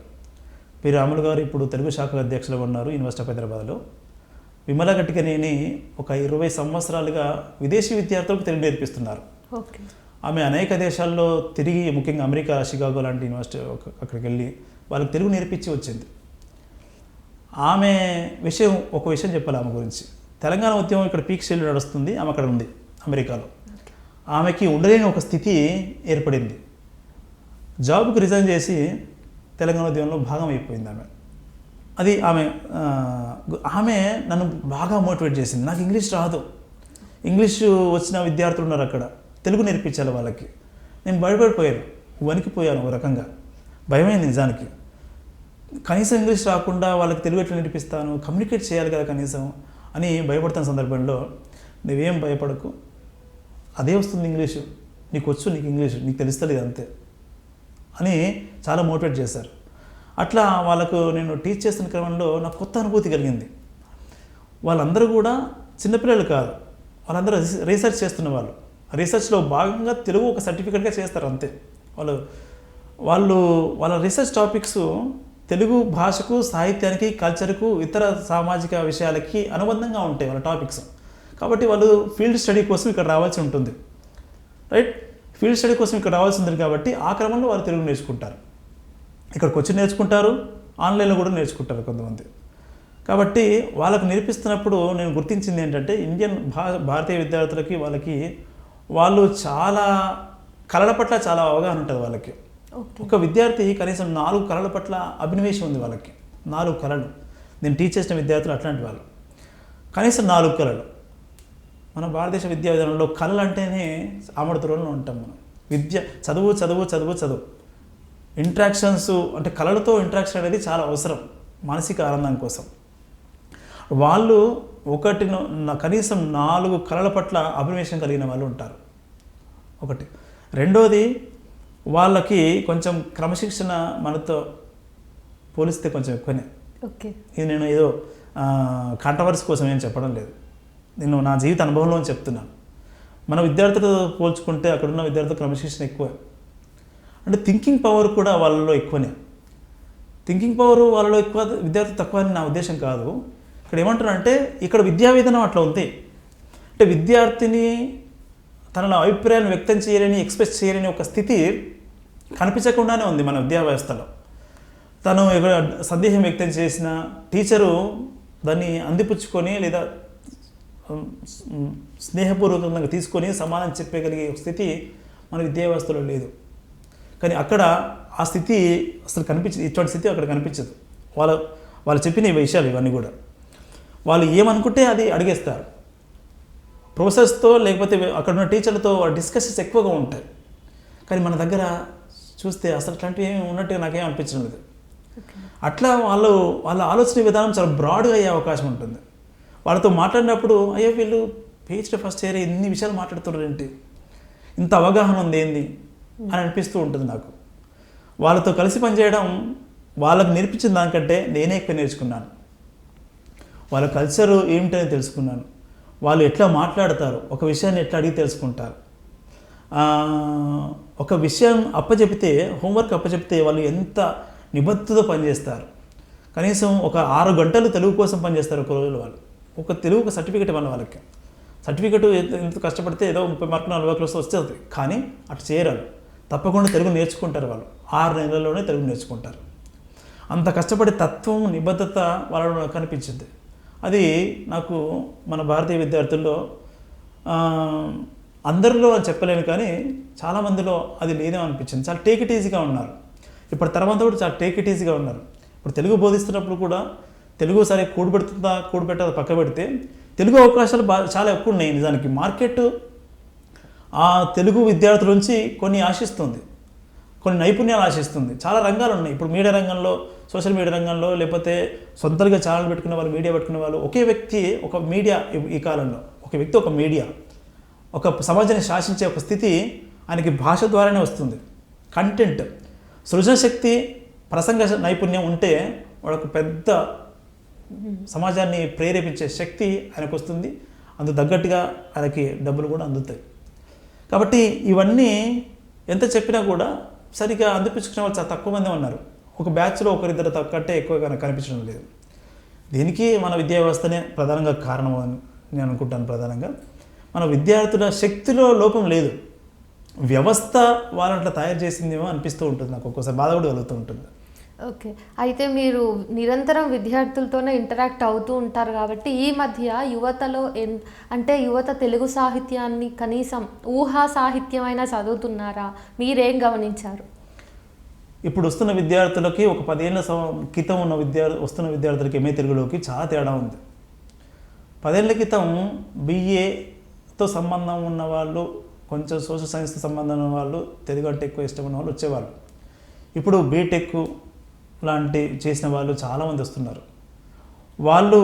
పి రాములు గారు ఇప్పుడు తెలుగు శాఖ అధ్యక్షులుగా ఉన్నారు యూనివర్సిటీ ఆఫ్ హైదరాబాద్లో. విమల కటికినేని ఒక 20 సంవత్సరాలుగా విదేశీ విద్యార్థులకు తెలుగు నేర్పిస్తున్నారు. ఆమె అనేక దేశాల్లో తిరిగి, ముఖ్యంగా అమెరికా, షికాగో లాంటి యూనివర్సిటీ అక్కడికి వెళ్ళి వాళ్ళకి తెలుగు నేర్పించి వచ్చింది. ఆమె ఒక విషయం చెప్పాలి ఆమె గురించి. తెలంగాణ ఉద్యమం ఇక్కడ పీక్ స్టేజ్లో నడుస్తుంది, ఆమె అక్కడ ఉంది అమెరికాలో. ఆమెకి ఉండలేని ఒక స్థితి ఏర్పడింది. జాబ్కి రిజైన్ చేసి తెలంగాణ ఉద్యమంలో భాగం అయిపోయింది ఆమె. అది ఆమె నన్ను బాగా మోటివేట్ చేసింది. నాకు ఇంగ్లీష్ రాదు, ఇంగ్లీషు వచ్చిన విద్యార్థులు ఉన్నారు అక్కడ, తెలుగు నేర్పించాలి వాళ్ళకి. నేను భయపడిపోయాను, వణికిపోయాను, ఒక రకంగా భయమైంది నిజానికి. కనీసం ఇంగ్లీష్ రాకుండా వాళ్ళకి తెలుగు ఎట్లా నేర్పిస్తాను, కమ్యూనికేట్ చేయాలి కదా కనీసం అని భయపడుతున్న సందర్భంలో, నువ్వేం భయపడకు, అదే వస్తుంది ఇంగ్లీషు, నీకు ఇంగ్లీషు నీకు తెలుస్తలేదు అంతే అని చాలా మోటివేట్ చేశారు. అట్లా వాళ్ళకు నేను టీచ్ చేస్తున్న క్రమంలో నాకు కొత్త అనుభూతి కలిగింది. వాళ్ళందరూ కూడా చిన్నపిల్లలు కాదు, వాళ్ళందరూ రీసెర్చ్ చేస్తున్న వాళ్ళు. రీసెర్చ్లో భాగంగా తెలుగు ఒక సర్టిఫికేట్గా చేస్తారు అంతే. వాళ్ళ రీసెర్చ్ టాపిక్స్ తెలుగు భాషకు, సాహిత్యానికి, కల్చర్కు, ఇతర సామాజిక విషయాలకి అనుబంధంగా ఉంటాయి వాళ్ళ టాపిక్స్. కాబట్టి వాళ్ళు ఫీల్డ్ స్టడీ కోసం ఇక్కడ రావాల్సి ఉంటుంది, రైట్? ఫీల్డ్ స్టడీ కోసం ఇక్కడ రావాల్సి ఉంటుంది కాబట్టి ఆ క్రమంలో వాళ్ళు తెలుగు నేర్చుకుంటారు. ఇక్కడికి వచ్చి నేర్చుకుంటారు, ఆన్లైన్లో కూడా నేర్చుకుంటారు కొంతమంది. కాబట్టి వాళ్ళకు నేర్పిస్తున్నప్పుడు నేను గుర్తించింది ఏంటంటే, భారతీయ విద్యార్థులకి వాళ్ళు చాలా కళల పట్ల చాలా అవగాహన ఉంటుంది వాళ్ళకి. ఒక విద్యార్థి కనీసం 4 కళల పట్ల అభినవేశం ఉంది వాళ్ళకి. 4 కళలు. నేను టీచ్ చేసిన విద్యార్థులు అట్లాంటి వాళ్ళు. కనీసం 4 కళలు. మన భారతదేశ విద్యా విధానంలో కళలు అంటేనే ఆమడ దూరంలో ఉంటాం మనం. చదువు ఇంట్రాక్షన్స్, అంటే కళలతో ఇంట్రాక్షన్ అనేది చాలా అవసరం మానసిక ఆనందం కోసం. వాళ్ళు కనీసం 4 కళల పట్ల అభినవేశం కలిగిన వాళ్ళు ఉంటారు. ఒకటి. రెండోది, వాళ్ళకి కొంచెం క్రమశిక్షణ మనతో పోలిస్తే కొంచెం ఎక్కువనే. ఇది నేను ఏదో కాంట్రవర్సీ కోసం ఏం చెప్పడం లేదు, నేను నా జీవిత అనుభవంలో చెప్తున్నాను. మన విద్యార్థులతో పోల్చుకుంటే అక్కడున్న విద్యార్థుల క్రమశిక్షణ ఎక్కువ. అంటే థింకింగ్ పవర్ కూడా వాళ్ళలో ఎక్కువనే. థింకింగ్ పవర్ వాళ్ళలో ఎక్కువ, విద్యార్థులు తక్కువ అని నా ఉద్దేశం కాదు. ఇక్కడ ఏమంటారంటే, ఇక్కడ విద్యా విధానం అట్లా ఉంది. అంటే విద్యార్థిని తన అభిప్రాయాన్ని వ్యక్తం చేయలేని, ఎక్స్ప్రెస్ చేయలేని ఒక స్థితి కనిపించకుండానే ఉంది మన విద్యా వ్యవస్థలో. తను సందేహం వ్యక్తం చేసిన టీచరు దాన్ని అందిపుచ్చుకొని లేదా స్నేహపూర్వకంగా తీసుకొని సమాధానం చెప్పగలిగే స్థితి మన విద్యా వ్యవస్థలో లేదు. కానీ అక్కడ ఆ స్థితి అసలు కనిపించదు, ఇటువంటి స్థితి అక్కడ కనిపించదు. వాళ్ళు చెప్పిన ఈ విషయాలు ఇవన్నీ కూడా వాళ్ళు ఏమనుకుంటే అది అడిగేస్తారు. ప్రొఫెసర్స్తో లేకపోతే అక్కడ ఉన్న టీచర్లతో డిస్కషన్స్ ఎక్కువగా ఉంటాయి. కానీ మన దగ్గర చూస్తే అసలు అట్లాంటివి ఏమి ఉన్నట్టుగా నాకేం అనిపించడం లేదు. అట్లా వాళ్ళ ఆలోచన విధానం చాలా బ్రాడ్గా అయ్యే అవకాశం ఉంటుంది. వాళ్ళతో మాట్లాడినప్పుడు అయ్యో వీళ్ళు PhD ఫస్ట్ ఇయర్ ఇన్ని విషయాలు మాట్లాడుతున్నారు ఏంటి, ఇంత అవగాహన ఉంది ఏంది అని అనిపిస్తూ ఉంటుంది నాకు. వాళ్ళతో కలిసి పనిచేయడం, వాళ్ళకు నేర్పించిన దానికంటే నేనే ఎక్కువ నేర్చుకున్నాను. వాళ్ళ కల్చరు ఏమిటని తెలుసుకున్నాను. వాళ్ళు ఎట్లా మాట్లాడతారు, ఒక విషయాన్ని ఎట్లా అడిగి తెలుసుకుంటారు, ఒక విషయం అప్పచెపితే, హోంవర్క్ అప్పచెపితే వాళ్ళు ఎంత నిబద్ధతతో పనిచేస్తారు. కనీసం ఒక 6 గంటలు తెలుగు కోసం పనిచేస్తారు ఒక రోజులో. వాళ్ళు ఒక తెలుగు సర్టిఫికేట్ ఇవ్వాలి వాళ్ళకి. సర్టిఫికేట్ ఎంత కష్టపడితే ఏదో 30 మార్కులు 40 మార్కులు వస్తుంది, కానీ అటు చేయరాలు. తప్పకుండా తెలుగు నేర్చుకుంటారు. వాళ్ళు 6 నెలల్లోనే తెలుగు నేర్చుకుంటారు. అంత కష్టపడే తత్వం, నిబద్ధత వాళ్ళలో కనిపించింది. అది నాకు మన భారతీయ విద్యార్థుల్లో అందరిలో అని చెప్పలేను, కానీ చాలామందిలో అది లేదేమో అనిపించింది. చాలా టేక్ ఇట్ ఈజీగా ఉన్నారు. ఇప్పుడు తర్వాత కూడా చాలా టేక్ ఇట్ ఈజీగా ఉన్నారు. ఇప్పుడు తెలుగు బోధిస్తున్నప్పుడు కూడా తెలుగు సరే కూడబెడుతుందా కూడబెట్టదా పక్క పెడితే తెలుగు అవకాశాలు చాలా ఎక్కువ ఉన్నాయి. నిజానికి మార్కెట్ ఆ తెలుగు విద్యార్థుల నుంచి కొన్ని ఆశిస్తుంది, కొన్ని నైపుణ్యాలు ఆశిస్తుంది. చాలా రంగాలు ఉన్నాయి. ఇప్పుడు మీడియా రంగంలో, సోషల్ మీడియా రంగంలో, లేకపోతే సొంతంగా ఛానల్ పెట్టుకునే వాళ్ళు, మీడియా పెట్టుకునే వాళ్ళు, ఒకే వ్యక్తి ఒక మీడియా. ఈ కాలంలో ఒక వ్యక్తి ఒక మీడియా, ఒక సమాజాన్ని శాసించే ఒక స్థితి ఆయనకి భాష ద్వారానే వస్తుంది. కంటెంట్, సృజనశక్తి, ప్రసంగ నైపుణ్యం ఉంటే వాళ్ళకు పెద్ద సమాజాన్ని ప్రేరేపించే శక్తి ఆయనకు వస్తుంది. అందుకు తగ్గట్టుగా ఆయనకి డబ్బులు కూడా అందుతాయి. కాబట్టి ఇవన్నీ ఎంత చెప్పినా కూడా సరిగా అందిపించుకునే వాళ్ళు చాలా తక్కువ మంది ఉన్నారు. ఒక బ్యాచ్లో ఒకరిద్దరు కంటే ఎక్కువగా కనిపించడం లేదు. దీనికి మన విద్యా వ్యవస్థనే ప్రధానంగా కారణం అని నేను అనుకుంటాను. ప్రధానంగా మన విద్యార్థుల శక్తిలో లోపం లేదు, వ్యవస్థ వాళ్ళంట్లో తయారు చేసిందేమో అనిపిస్తూ ఉంటుంది. నాకు ఒక్కోసారి బాధ కూడా కలుగుతూ ఉంటుంది. ఓకే, అయితే మీరు నిరంతరం విద్యార్థులతోనే ఇంటరాక్ట్ అవుతూ ఉంటారు కాబట్టి ఈ మధ్య యువతలో అంటే యువత తెలుగు సాహిత్యాన్ని కనీసం ఊహా సాహిత్యమైనా చదువుతున్నారా? మీరేం గమనించారు? ఇప్పుడు వస్తున్న విద్యార్థులకి ఒక 10 ఏళ్ళ క్రితం ఉన్న వస్తున్న విద్యార్థులకి ఎంఏ తెలుగులోకి చాలా తేడా ఉంది. 10 ఏళ్ళ క్రితం BAతో సంబంధం ఉన్న వాళ్ళు, కొంచెం సోషల్ సైన్స్తో సంబంధం ఉన్న వాళ్ళు, తెలుగు అంటే ఎక్కువ ఇష్టం ఉన్న వాళ్ళు వచ్చేవాళ్ళు. ఇప్పుడు బీటెక్ లాంటి చేసిన వాళ్ళు చాలామంది వస్తున్నారు. వాళ్ళు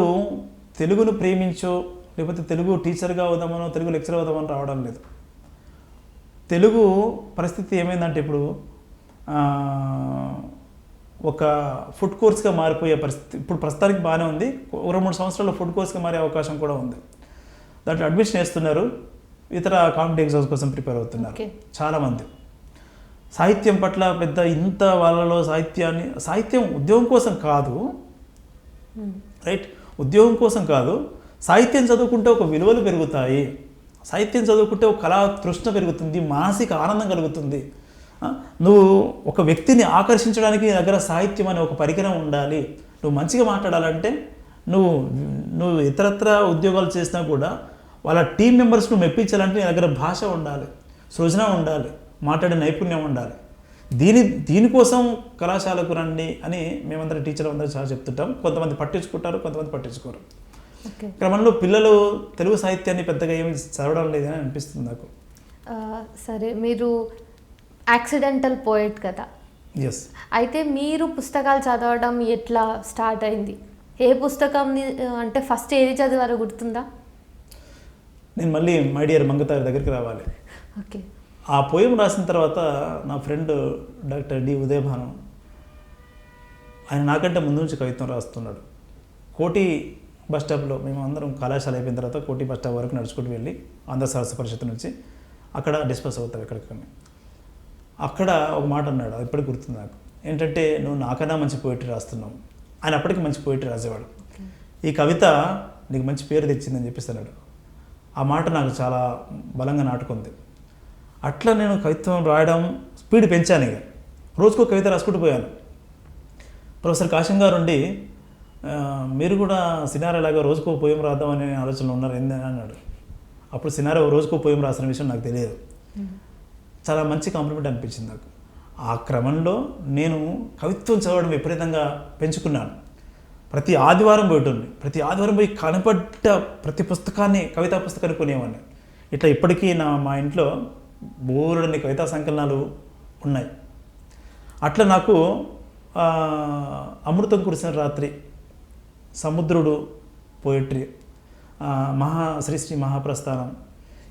తెలుగును ప్రేమించో, లేకపోతే తెలుగు టీచర్గా అవుదామనో, తెలుగు లెక్చర్ అవుదామని రావడం లేదు. తెలుగు పరిస్థితి ఏమైందంటే ఇప్పుడు ఒక ఫుడ్ కోర్స్గా మారిపోయే పరిస్థితి. ఇప్పుడు ప్రస్తుతానికి బాగానే ఉంది. 2-3 సంవత్సరాల్లో ఫుడ్ కోర్స్గా మారే అవకాశం కూడా ఉంది. దాంట్లో అడ్మిషన్ వేస్తున్నారు, ఇతర కాంపిటేటివ్ ఎగ్జామ్స్ కోసం ప్రిపేర్ అవుతున్నారు చాలామంది. సాహిత్యం పట్ల పెద్ద ఇంత వాళ్ళలో సాహిత్యం ఉద్యోగం కోసం కాదు, రైట్, ఉద్యోగం కోసం కాదు. సాహిత్యం చదువుకుంటే ఒక విలువలు పెరుగుతాయి, సాహిత్యం చదువుకుంటే ఒక కళా తృష్ణ పెరుగుతుంది, మానసిక ఆనందం కలుగుతుంది. నువ్వు ఒక వ్యక్తిని ఆకర్షించడానికి నీ దగ్గర సాహిత్యం అనే ఒక పరికరం ఉండాలి. నువ్వు మంచిగా మాట్లాడాలంటే నువ్వు ఇతరత్ర ఉద్యోగాలు చేసినా కూడా వాళ్ళ టీం మెంబర్స్ను మెప్పించాలంటే నీ దగ్గర భాష ఉండాలి, సృజన ఉండాలి, మాట్లాడే నైపుణ్యం ఉండాలి. దీనికోసం కళాశాలకు రండి అని మేమందరం టీచర్లు అందరూ చాలా చెప్తుంటాం. కొంతమంది పట్టించుకుంటారు, కొంతమంది పట్టించుకోరు. క్రమంలో పిల్లలు తెలుగు సాహిత్యాన్ని పెద్దగా ఏమి చదవడం లేదని అనిపిస్తుంది నాకు. సరే, మీరు యాక్సిడెంటల్ పోయెట్ కదా. ఎస్. అయితే మీరు పుస్తకాలు చదవడం ఎట్లా స్టార్ట్ అయింది? ఏ పుస్తకం అంటే ఫస్ట్ ఏది చదివారో గుర్తుందా? నేను మళ్ళీ మై డియర్ మంగతారి దగ్గరికి రావాలి. ఓకే. ఆ పోయం రాసిన తర్వాత నా ఫ్రెండ్ డాక్టర్ డి ఉదయభాను, ఆయన నాకంటే ముందు నుంచి కవిత్వం రాస్తున్నాడు. కోటి బస్ స్టాప్లో మేము అందరం కళాశాల అయిపోయిన తర్వాత కోటి బస్ స్టాప్ వరకు నడుచుకుంటూ వెళ్ళి ఆంధ్ర సాహిత్య పరిషత్ నుంచి అక్కడ డిస్పస్ అవుతాం ఎక్కడికన్నా. అక్కడ ఒక మాట అన్నాడు, అది ఇప్పటికి గుర్తుంది నాకు. ఏంటంటే, నువ్వు నాకన్నా మంచి పోయిటరీ రాస్తున్నావు. ఆయన అప్పటికి మంచి పోయిటరీ రాసేవాడు. ఈ కవిత నీకు మంచి పేరు తెచ్చిందని చెప్పేసి అన్నాడు. ఆ మాట నాకు చాలా బలంగా నాటుకుంది. అట్లా నేను కవిత్వం రాయడం స్పీడ్ పెంచాను. ఇక రోజుకో కవిత రాసుకుంటూ పోయాను. ప్రొఫెసర్ కాశం గారు ఉండి, మీరు కూడా సినారేలాగా రోజుకో పోయం రాద్దామనే ఆలోచనలో ఉన్నారు ఏందని అన్నాడు. అప్పుడు సినారే రోజుకో పోయం రాసిన విషయం నాకు తెలియదు. చాలా మంచి కాంప్లిమెంట్ అనిపించింది నాకు. ఆ క్రమంలో నేను కవిత్వం చదవడం విపరీతంగా పెంచుకున్నాను. ప్రతి ఆదివారం ప్రతి ఆదివారం పోయి కనపడ్డ ప్రతి పుస్తకాన్ని, కవితా పుస్తకాన్ని కొనేవాడిని. ఇట్లా ఇప్పటికీ మా ఇంట్లో బోరుడన్ని కవితా సంకలనాలు ఉన్నాయి. అట్లా నాకు అమృతం కురిసిన రాత్రి, సముద్రుడు పోయిట్రీ, శ్రీ మహాప్రస్థానం,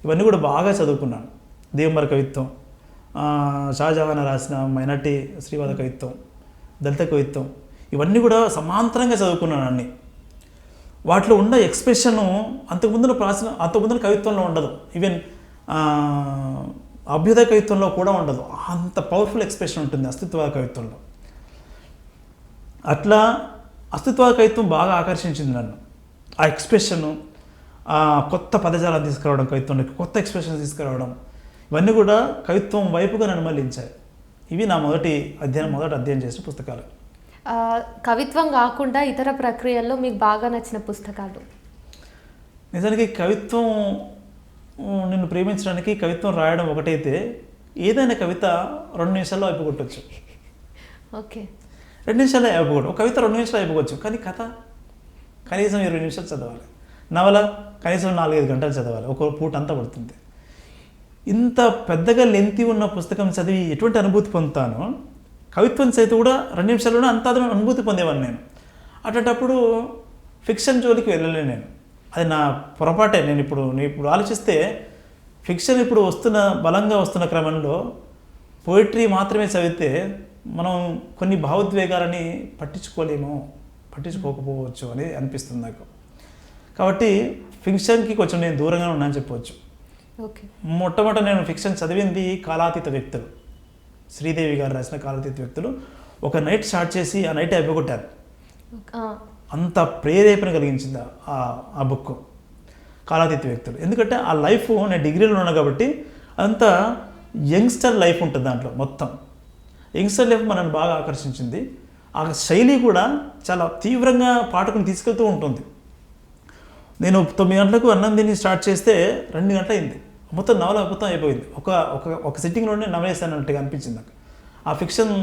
ఇవన్నీ కూడా బాగా చదువుకున్నాను. దేవమర కవిత్వం, షాజహాన్ రాసిన మైనార్టీ శ్రీవాద కవిత్వం, దళిత కవిత్వం, ఇవన్నీ కూడా సమాంతరంగా చదువుకున్నాను అన్నీ. వాటిలో ఉన్న ఎక్స్ప్రెషను అంతకుముందున కవిత్వంలో ఉండదు. ఈవెన్ అభ్యుదయ కవిత్వంలో కూడా ఉండదు. అంత పవర్ఫుల్ ఎక్స్ప్రెషన్ ఉంటుంది అస్తిత్వవాద కవిత్వంలో. అట్లా అస్తిత్వవాద కవిత్వం బాగా ఆకర్షించింది నన్ను. ఆ ఎక్స్ప్రెషను, కొత్త పదజాలం తీసుకురావడం, కవిత్వంలోకి కొత్త ఎక్స్ప్రెషన్ తీసుకురావడం, ఇవన్నీ కూడా కవిత్వం వైపుగా నన్ను మళ్ళించాయి. ఇవి నా మొదటి అధ్యయనం చేసిన పుస్తకాలు. కవిత్వం కాకుండా ఇతర ప్రక్రియల్లో మీకు బాగా నచ్చిన పుస్తకాలు? నిజానికి కవిత్వం నిన్ను ప్రేమించడానికి కవిత్వం రాయడం ఒకటైతే, ఏదైనా కవిత 2 నిమిషాల్లో అయిపోగొట్టవచ్చు. ఓకే, 2 నిమిషాల్లో అయిపోగొట్టు. ఒక కవిత 2 నిమిషాలు అయిపోవచ్చు, కానీ కథ కనీసం 20 నిమిషాలు చదవాలి. నవల కనీసం 4-5 గంటలు చదవాలి, ఒక పూట అంతా పడుతుంది. ఇంత పెద్దగా లెంతి ఉన్న పుస్తకం చదివి ఎటువంటి అనుభూతి పొందుతానో, కవిత్వం చేతి కూడా 2 నిమిషాల్లోనే అంత అనుభూతి పొందేవాడిని నేను. అటువంటప్పుడు ఫిక్షన్ జోలికి వెళ్ళలేను నేను. అది నా పొరపాటే. నేను ఇప్పుడు ఆలోచిస్తే ఫిక్షన్ ఇప్పుడు బలంగా వస్తున్న క్రమంలో పోయిట్రీ మాత్రమే చదివితే మనం కొన్ని భావోద్వేగాలని పట్టించుకోకపోవచ్చు అని అనిపిస్తుంది నాకు. కాబట్టి ఫిక్షన్కి కొంచెం నేను దూరంగా ఉన్నాను చెప్పవచ్చు. ఓకే, మొట్టమొదట నేను ఫిక్షన్ చదివింది కాలాతీత వ్యక్తులు, శ్రీదేవి గారు రాసిన కాలాతీత వ్యక్తులు. ఒక నైట్ స్టార్ట్ చేసి ఆ నైట్ అయిపోగొట్టారు. అంత ప్రేరేపణ కలిగించింది ఆ బుక్ కాలాతీత వ్యక్తులు. ఎందుకంటే ఆ లైఫ్, నేను డిగ్రీలో ఉన్నా కాబట్టి అంతా యంగ్స్టర్ లైఫ్ ఉంటుంది దాంట్లో. మొత్తం యంగ్స్టర్ లైఫ్ మనల్ని బాగా ఆకర్షించింది. ఆ శైలి కూడా చాలా తీవ్రంగా పాఠకుని తీసుకెళ్తూ ఉంటుంది. నేను 9 గంటలకు అన్నం తిని స్టార్ట్ చేస్తే 2 గంటలు అయింది, మొత్తం నవల మొత్తం అయిపోయింది. ఒక సిట్టింగ్లోనే నవలేస్తానట్టుగా అనిపించింది నాకు. ఆ ఫిక్షన్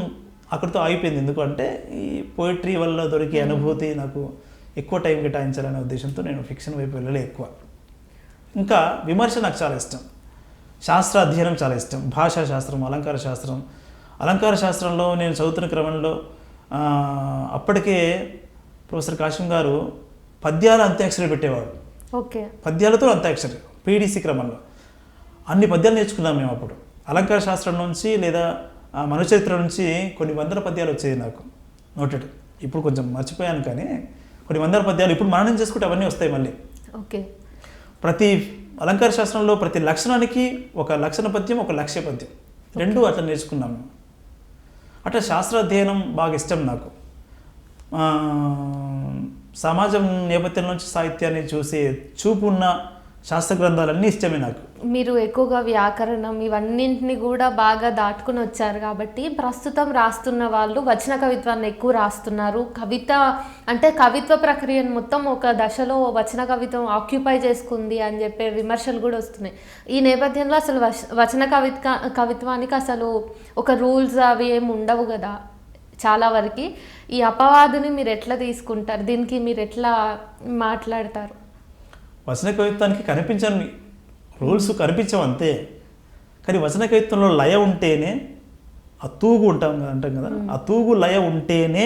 అక్కడితో ఆగిపోయింది. ఎందుకంటే ఈ పోయిట్రీ వల్ల దొరికే అనుభూతి నాకు ఎక్కువ టైం కేటాయించాలనే ఉద్దేశంతో నేను ఫిక్షన్ వైపు వెళ్ళలే ఎక్కువ. ఇంకా విమర్శ నాకు చాలా ఇష్టం, శాస్త్ర అధ్యయనం చాలా ఇష్టం. భాషా శాస్త్రం, అలంకార శాస్త్రంలో నేను చదువుతున్న క్రమంలో అప్పటికే ప్రొఫెసర్ కాశీం గారు పద్యాల అంత్యాక్షరి పెట్టేవాడు. ఓకే, పద్యాలతో అంత్యాక్షరి పీడీసీ క్రమంలో అన్ని పద్యాలు నేర్చుకున్నాం మేము అప్పుడు. అలంకార శాస్త్రం నుంచి లేదా మనుచరిత్ర నుంచి కొన్ని 100 పద్యాలు వచ్చేది నాకు నోటెడ్. ఇప్పుడు కొంచెం మర్చిపోయాను, కానీ కొన్ని 100 పద్యాలు ఇప్పుడు మననం చేసుకుంటే అవన్నీ వస్తాయి మళ్ళీ. ఓకే, ప్రతి అలంకార శాస్త్రంలో ప్రతి లక్షణానికి ఒక లక్షణ పద్యం, ఒక లక్ష్య పద్యం, 2 అట్లా నేర్చుకున్నాము. అట్లా శాస్త్రాధ్యయనం బాగా ఇష్టం నాకు. సమాజం నేపథ్యం నుంచి సాహిత్యాన్ని చూసే చూపు ఉన్న శాస్త్ర గ్రంథాలన్నీ ఇష్టమే నాకు. మీరు ఎక్కువగా వ్యాకరణం ఇవన్నింటినీ కూడా బాగా దాటుకుని వచ్చారు కాబట్టి ప్రస్తుతం రాస్తున్న వాళ్ళు వచన కవిత్వాన్ని ఎక్కువ రాస్తున్నారు. కవిత్వ ప్రక్రియను మొత్తం ఒక దశలో వచన కవిత్వం ఆక్యుపై చేసుకుంది అని చెప్పే విమర్శలు కూడా వస్తున్నాయి. ఈ నేపథ్యంలో అసలు వచన కవిత్వానికి అసలు ఒక రూల్స్ అవి ఏమి ఉండవు కదా చాలా వరకు. ఈ అపవాదుని మీరు ఎట్లా తీసుకుంటారు? దీనికి మీరు ఎట్లా మాట్లాడతారు? వచన కవిత్వానికి కనిపించని రూల్స్ కనిపించవు అంతే. కానీ వచన కవిత్వంలో లయ ఉంటేనే, ఆ తూగు అంటాం కదా, ఆ తూగు లయ ఉంటేనే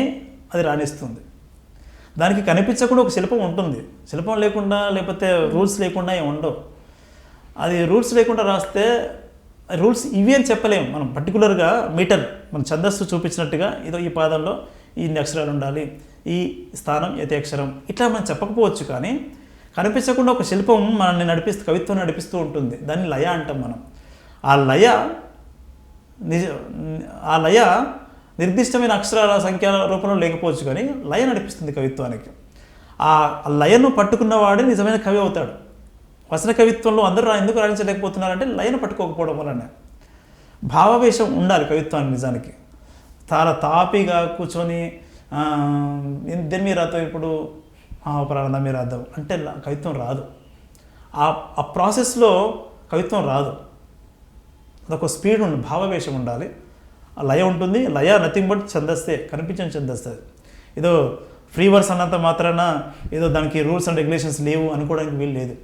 అది రాణిస్తుంది. దానికి కనిపించకుండా ఒక శిల్పం ఉంటుంది. శిల్పం లేకుండా, లేకపోతే రూల్స్ లేకుండా ఏమి ఉండవు. అది రూల్స్ లేకుండా రాస్తే రూల్స్ ఇవి అని చెప్పలేము మనం. పర్టికులర్గా మీటర్ మన ఛందస్సు చూపించినట్టుగా ఏదో ఈ పాదంలో ఇన్ని అక్షరాలు ఉండాలి, ఈ స్థానం యతి అక్షరం, ఇట్లా మనం చెప్పకపోవచ్చు. కానీ కనిపించకుండా ఒక శిల్పం మనల్ని కవిత్వం నడిపిస్తూ ఉంటుంది. దాన్ని లయ అంటాం మనం. ఆ లయ నిర్దిష్టమైన అక్షరాల సంఖ్యల రూపంలో లేకపోవచ్చు, కానీ లయ నడిపిస్తుంది కవిత్వానికి. ఆ లయను పట్టుకున్నవాడే నిజమైన కవి అవుతాడు. వచన కవిత్వంలో అందరూ ఎందుకు రాణించలేకపోతున్నారంటే లయను పట్టుకోకపోవడం వలన. భావావేశం ఉండాలి కవిత్వానికి. నిజానికి చాలా తాపిగా కూర్చొని దేని మీద రాద్దాం, ఇప్పుడు ప్రారంభం మీద రాద్దాం అంటే కవిత్వం రాదు. ఆ ప్రాసెస్లో కవిత్వం రాదు. అదొక స్పీడ్ ఉండాలి, భావావేశం ఉండాలి, ఆ లయ ఉంటుంది. లయ నథింగ్ బట్ ఛందస్తే, కనిపించని ఛందస్తే. ఏదో ఫ్రీ వర్స్ అన్నంత మాత్రాన ఏదో దానికి రూల్స్ అండ్ రెగ్యులేషన్స్ లేవు అనుకోవడానికి వీలు లేదు.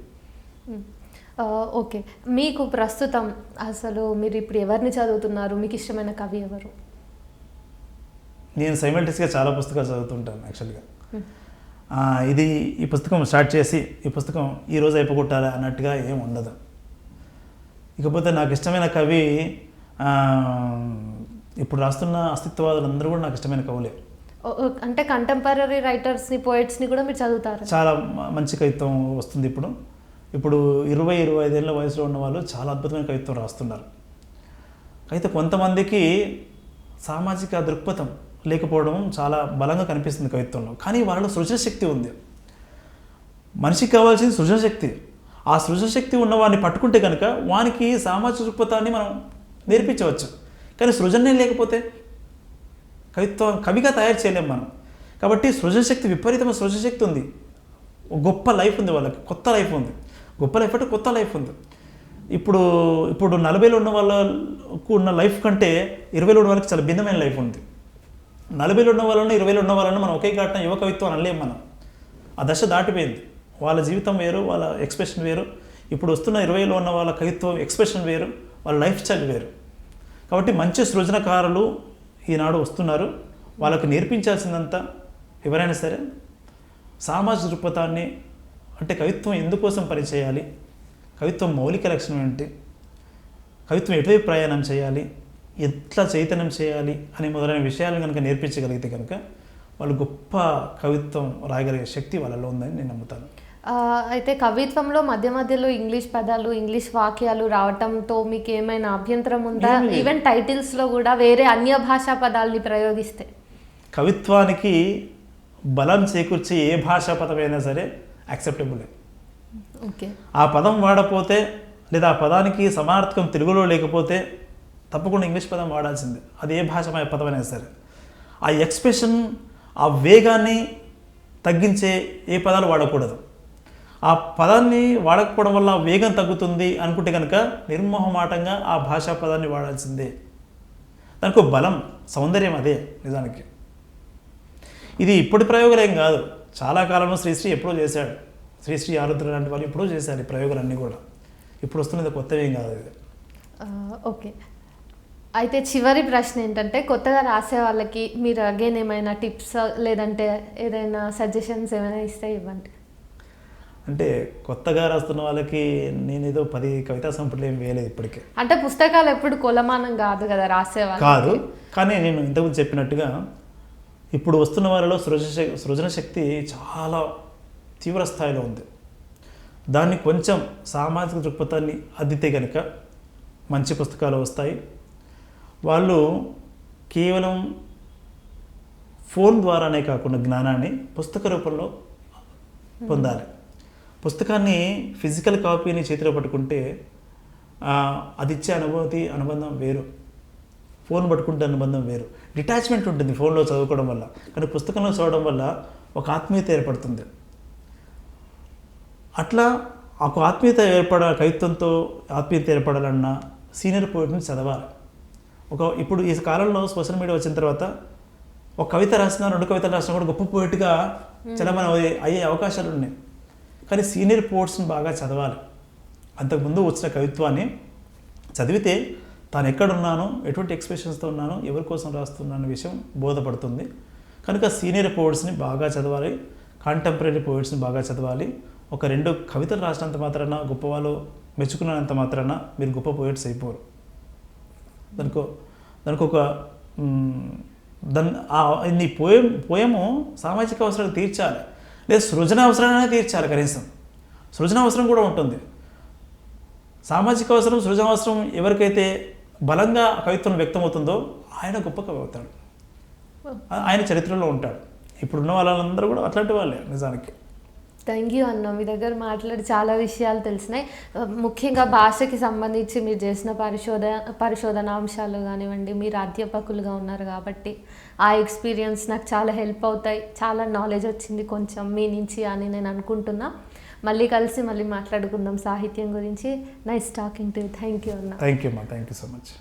ఓకే, మీకు ప్రస్తుతం అసలు మీరు ఇప్పుడు ఎవరిని చదువుతున్నారు? మీకు ఇష్టమైన కవి ఎవరు? నేను సైమల్టేనియస్గా చాలా పుస్తకాలు చదువుతుంటాను యాక్చువల్గా. ఈ పుస్తకం స్టార్ట్ చేసి ఈ పుస్తకం ఈరోజు అయిపోగొట్టాలి అన్నట్టుగా ఏం ఉండదు. ఇకపోతే నాకు ఇష్టమైన కవి ఇప్పుడు రాస్తున్న అస్తిత్వవాదులందరూ కూడా నాకు ఇష్టమైన కవులే. అంటే కంటెంపరీ రైటర్స్ని, పోయిట్స్ని కూడా మీరు చదువుతారు? చాలా మంచి కవిత్వం వస్తుంది ఇప్పుడు 20-25 ఏళ్ళ వయసులో ఉన్న వాళ్ళు చాలా అద్భుతమైన కవిత్వం రాస్తున్నారు. అయితే కొంతమందికి సామాజిక దృక్పథం లేకపోవడం చాలా బలంగా కనిపిస్తుంది కవిత్వంలో. కానీ వాళ్ళలో సృజనశక్తి ఉంది. మనిషికి కావాల్సింది సృజనశక్తి. ఆ సృజనశక్తి ఉన్న వాడిని పట్టుకుంటే కనుక వానికి సామాజిక దృక్పథాన్ని మనం నేర్పించవచ్చు. కానీ సృజనే లేకపోతే కవిగా తయారు చేయలేం మనం. కాబట్టి సృజనశక్తి, విపరీతమైన సృజనశక్తి ఉంది. గొప్ప లైఫ్ ఉంది వాళ్ళకి, కొత్త లైఫ్ ఉంది. గొప్ప లైఫ్ అంటే కొత్త లైఫ్ ఉంది. ఇప్పుడు 40లో ఉన్న వాళ్ళకు ఉన్న లైఫ్ కంటే 20లో ఉన్న వాళ్ళకి చాలా భిన్నమైన లైఫ్ ఉంది. 40లో ఉన్న వాళ్ళని 20లో ఉన్న వాళ్ళని మనం ఒకే ఘటన యువ కవిత్వం అనలేం మనం. ఆ దశ దాటిపోయింది. వాళ్ళ జీవితం వేరు, వాళ్ళ ఎక్స్ప్రెషన్ వేరు. ఇప్పుడు వస్తున్న 20లో ఉన్న వాళ్ళ కవిత్వం ఎక్స్ప్రెషన్ వేరు, వాళ్ళ లైఫ్ స్టైల్ వేరు. కాబట్టి మంచి సృజనకారులు ఈనాడు వస్తున్నారు. వాళ్ళకి నేర్పించాల్సిందంతా ఎవరైనా సరే సామాజిక దృక్పథాన్ని, అంటే కవిత్వం ఎందుకోసం పనిచేయాలి, కవిత్వం మౌలిక లక్షణం ఏంటి, కవిత్వం ఎటువైపు ప్రయాణం చేయాలి, ఎట్లా చైతన్యం చేయాలి అనే మొదలైన విషయాలను కనుక నేర్పించగలిగితే కనుక వాళ్ళు గొప్ప కవిత్వం రాయగలిగే శక్తి వాళ్ళలో ఉందని నేను నమ్ముతాను. అయితే కవిత్వంలో మధ్య మధ్యలో ఇంగ్లీష్ పదాలు, ఇంగ్లీష్ వాక్యాలు రావటంతో మీకు ఏమైనా అభ్యంతరం ఉందా? ఈవెన్ టైటిల్స్లో కూడా వేరే అన్య భాషా పదాలని ప్రయోగిస్తే? కవిత్వానికి బలం చేకూర్చే ఏ భాషా పదమైనా సరే యాక్సెప్టబులే. ఓకే. ఆ పదం వాడపోతే లేదా ఆ పదానికి సమానార్థకం తెలుగులో లేకపోతే తప్పకుండా ఇంగ్లీష్ పదం వాడాల్సిందే. అది ఏ భాష పదమైనా సరే. ఆ ఎక్స్ప్రెషన్, ఆ వేగాన్ని తగ్గించే ఏ పదాలు వాడకూడదు. ఆ పదాన్ని వాడకపోవడం వల్ల వేగం తగ్గుతుంది అనుకుంటే కనుక నిర్మోహమాటంగా ఆ భాషా పదాన్ని వాడాల్సిందే. దానికి బలం, సౌందర్యం అదే నిజానికి. ఇది ఇప్పటి ప్రయోగాలేం కాదు. చాలా కాలంలో శ్రీశ్రీ ఎప్పుడో చేశాడు. శ్రీశ్రీ, ఆరుద్ర లాంటి వాళ్ళు ఎప్పుడో చేశారు ఈ ప్రయోగాలన్నీ కూడా. ఇప్పుడు వస్తున్నది కొత్తవేం కాదు ఇది. ఓకే. అయితే చివరి ప్రశ్న ఏంటంటే, కొత్తగా రాసే వాళ్ళకి మీరు అగైన్ ఏమైనా టిప్స్ లేదంటే ఏదైనా సజెషన్స్ ఏమైనా ఇస్తే ఇవ్వండి. అంటే కొత్తగా రాస్తున్న వాళ్ళకి నేను ఏదో 10 కవితా సంపుట్లు ఏం వేయలేదు ఇప్పటికే. అంటే పుస్తకాలు ఎప్పుడు కొలమానం కాదు కదా రాసేవాళ్ళు. కాదు, కానీ నేను ఇంతకుముందు చెప్పినట్టుగా ఇప్పుడు వస్తున్న వాళ్ళలో సృజనశక్తి చాలా తీవ్ర స్థాయిలో ఉంది. దాన్ని కొంచెం సామాజిక దృక్పథాన్ని అద్దితే కనుక మంచి పుస్తకాలు వస్తాయి. వాళ్ళు కేవలం ఫోన్ ద్వారానే కాకుండా జ్ఞానాన్ని పుస్తక రూపంలో పొందాలి. పుస్తకాన్ని, ఫిజికల్ కాపీని చేతిలో పట్టుకుంటే అది ఇచ్చే అనుబంధం వేరు. ఫోన్ పట్టుకుంటే అనుబంధం వేరు. డిటాచ్మెంట్ ఉంటుంది ఫోన్లో చదువుకోవడం వల్ల. కానీ పుస్తకంలో చదవడం వల్ల ఒక ఆత్మీయత ఏర్పడుతుంది. అట్లా ఒక ఆత్మీయత కవిత్వంతో ఆత్మీయత ఏర్పడాలన్నా సీనియర్ పోయిట్ని చదవాలి. ఇప్పుడు ఈ కాలంలో సోషల్ మీడియా వచ్చిన తర్వాత ఒక కవిత రాసినా, 2 కవితలు రాసినా కూడా గొప్ప పోయిట్గా చలమని అయ్యే అవకాశాలు ఉన్నాయి. కానీ సీనియర్ పోయిట్స్ని బాగా చదవాలి. అంతకుముందు వచ్చిన కవిత్వాన్ని చదివితే తాను ఎక్కడున్నానో, ఎటువంటి ఎక్స్ప్రెషన్స్తో ఉన్నానో, ఎవరి కోసం రాస్తున్నాను అనే విషయం బోధపడుతుంది. కనుక సీనియర్ పోయిట్స్ని బాగా చదవాలి, కాంటెంపరీ పోయిట్స్ని బాగా చదవాలి. ఒక 2 కవితలు రాసినంత మాత్రాన, గొప్పవాళ్ళు మెచ్చుకున్నంత మాత్రాన మీరు గొప్ప పోయిట్స్ అయిపోరు. దానికి ఒక నీ పోయము సామాజిక అవసరాలు తీర్చాలి, లేదా సృజన అవసరాన్ని తీర్చాలి. కనీసం సృజన అవసరం కూడా ఉంటుంది. సామాజిక అవసరం, సృజన అవసరం ఎవరికైతే బలంగా కవిత్వం వ్యక్తమవుతుందో ఆయన గొప్ప కవి అవుతాడు, ఆయన చరిత్రలో ఉంటాడు. ఇప్పుడున్న వాళ్ళందరూ కూడా అట్లాంటి వాళ్ళే నిజానికి. థ్యాంక్ యూ అన్న, మీ దగ్గర మాట్లాడి చాలా విషయాలు తెలిసినాయి. ముఖ్యంగా భాషకి సంబంధించి మీరు చేసిన పరిశోధనాంశాలు కానివ్వండి, మీరు అధ్యాపకులుగా ఉన్నారు కాబట్టి ఆ ఎక్స్పీరియన్స్ నాకు చాలా హెల్ప్ అవుతాయి. చాలా నాలెడ్జ్ వచ్చింది కొంచెం మీ నుంచి అని నేను అనుకుంటున్నా. మళ్ళీ కలిసి మళ్ళీ మాట్లాడుకుందాం సాహిత్యం గురించి. Nice talking to you. Thank you అన్న. థ్యాంక్ యూ అమ్మా. Thank you so much.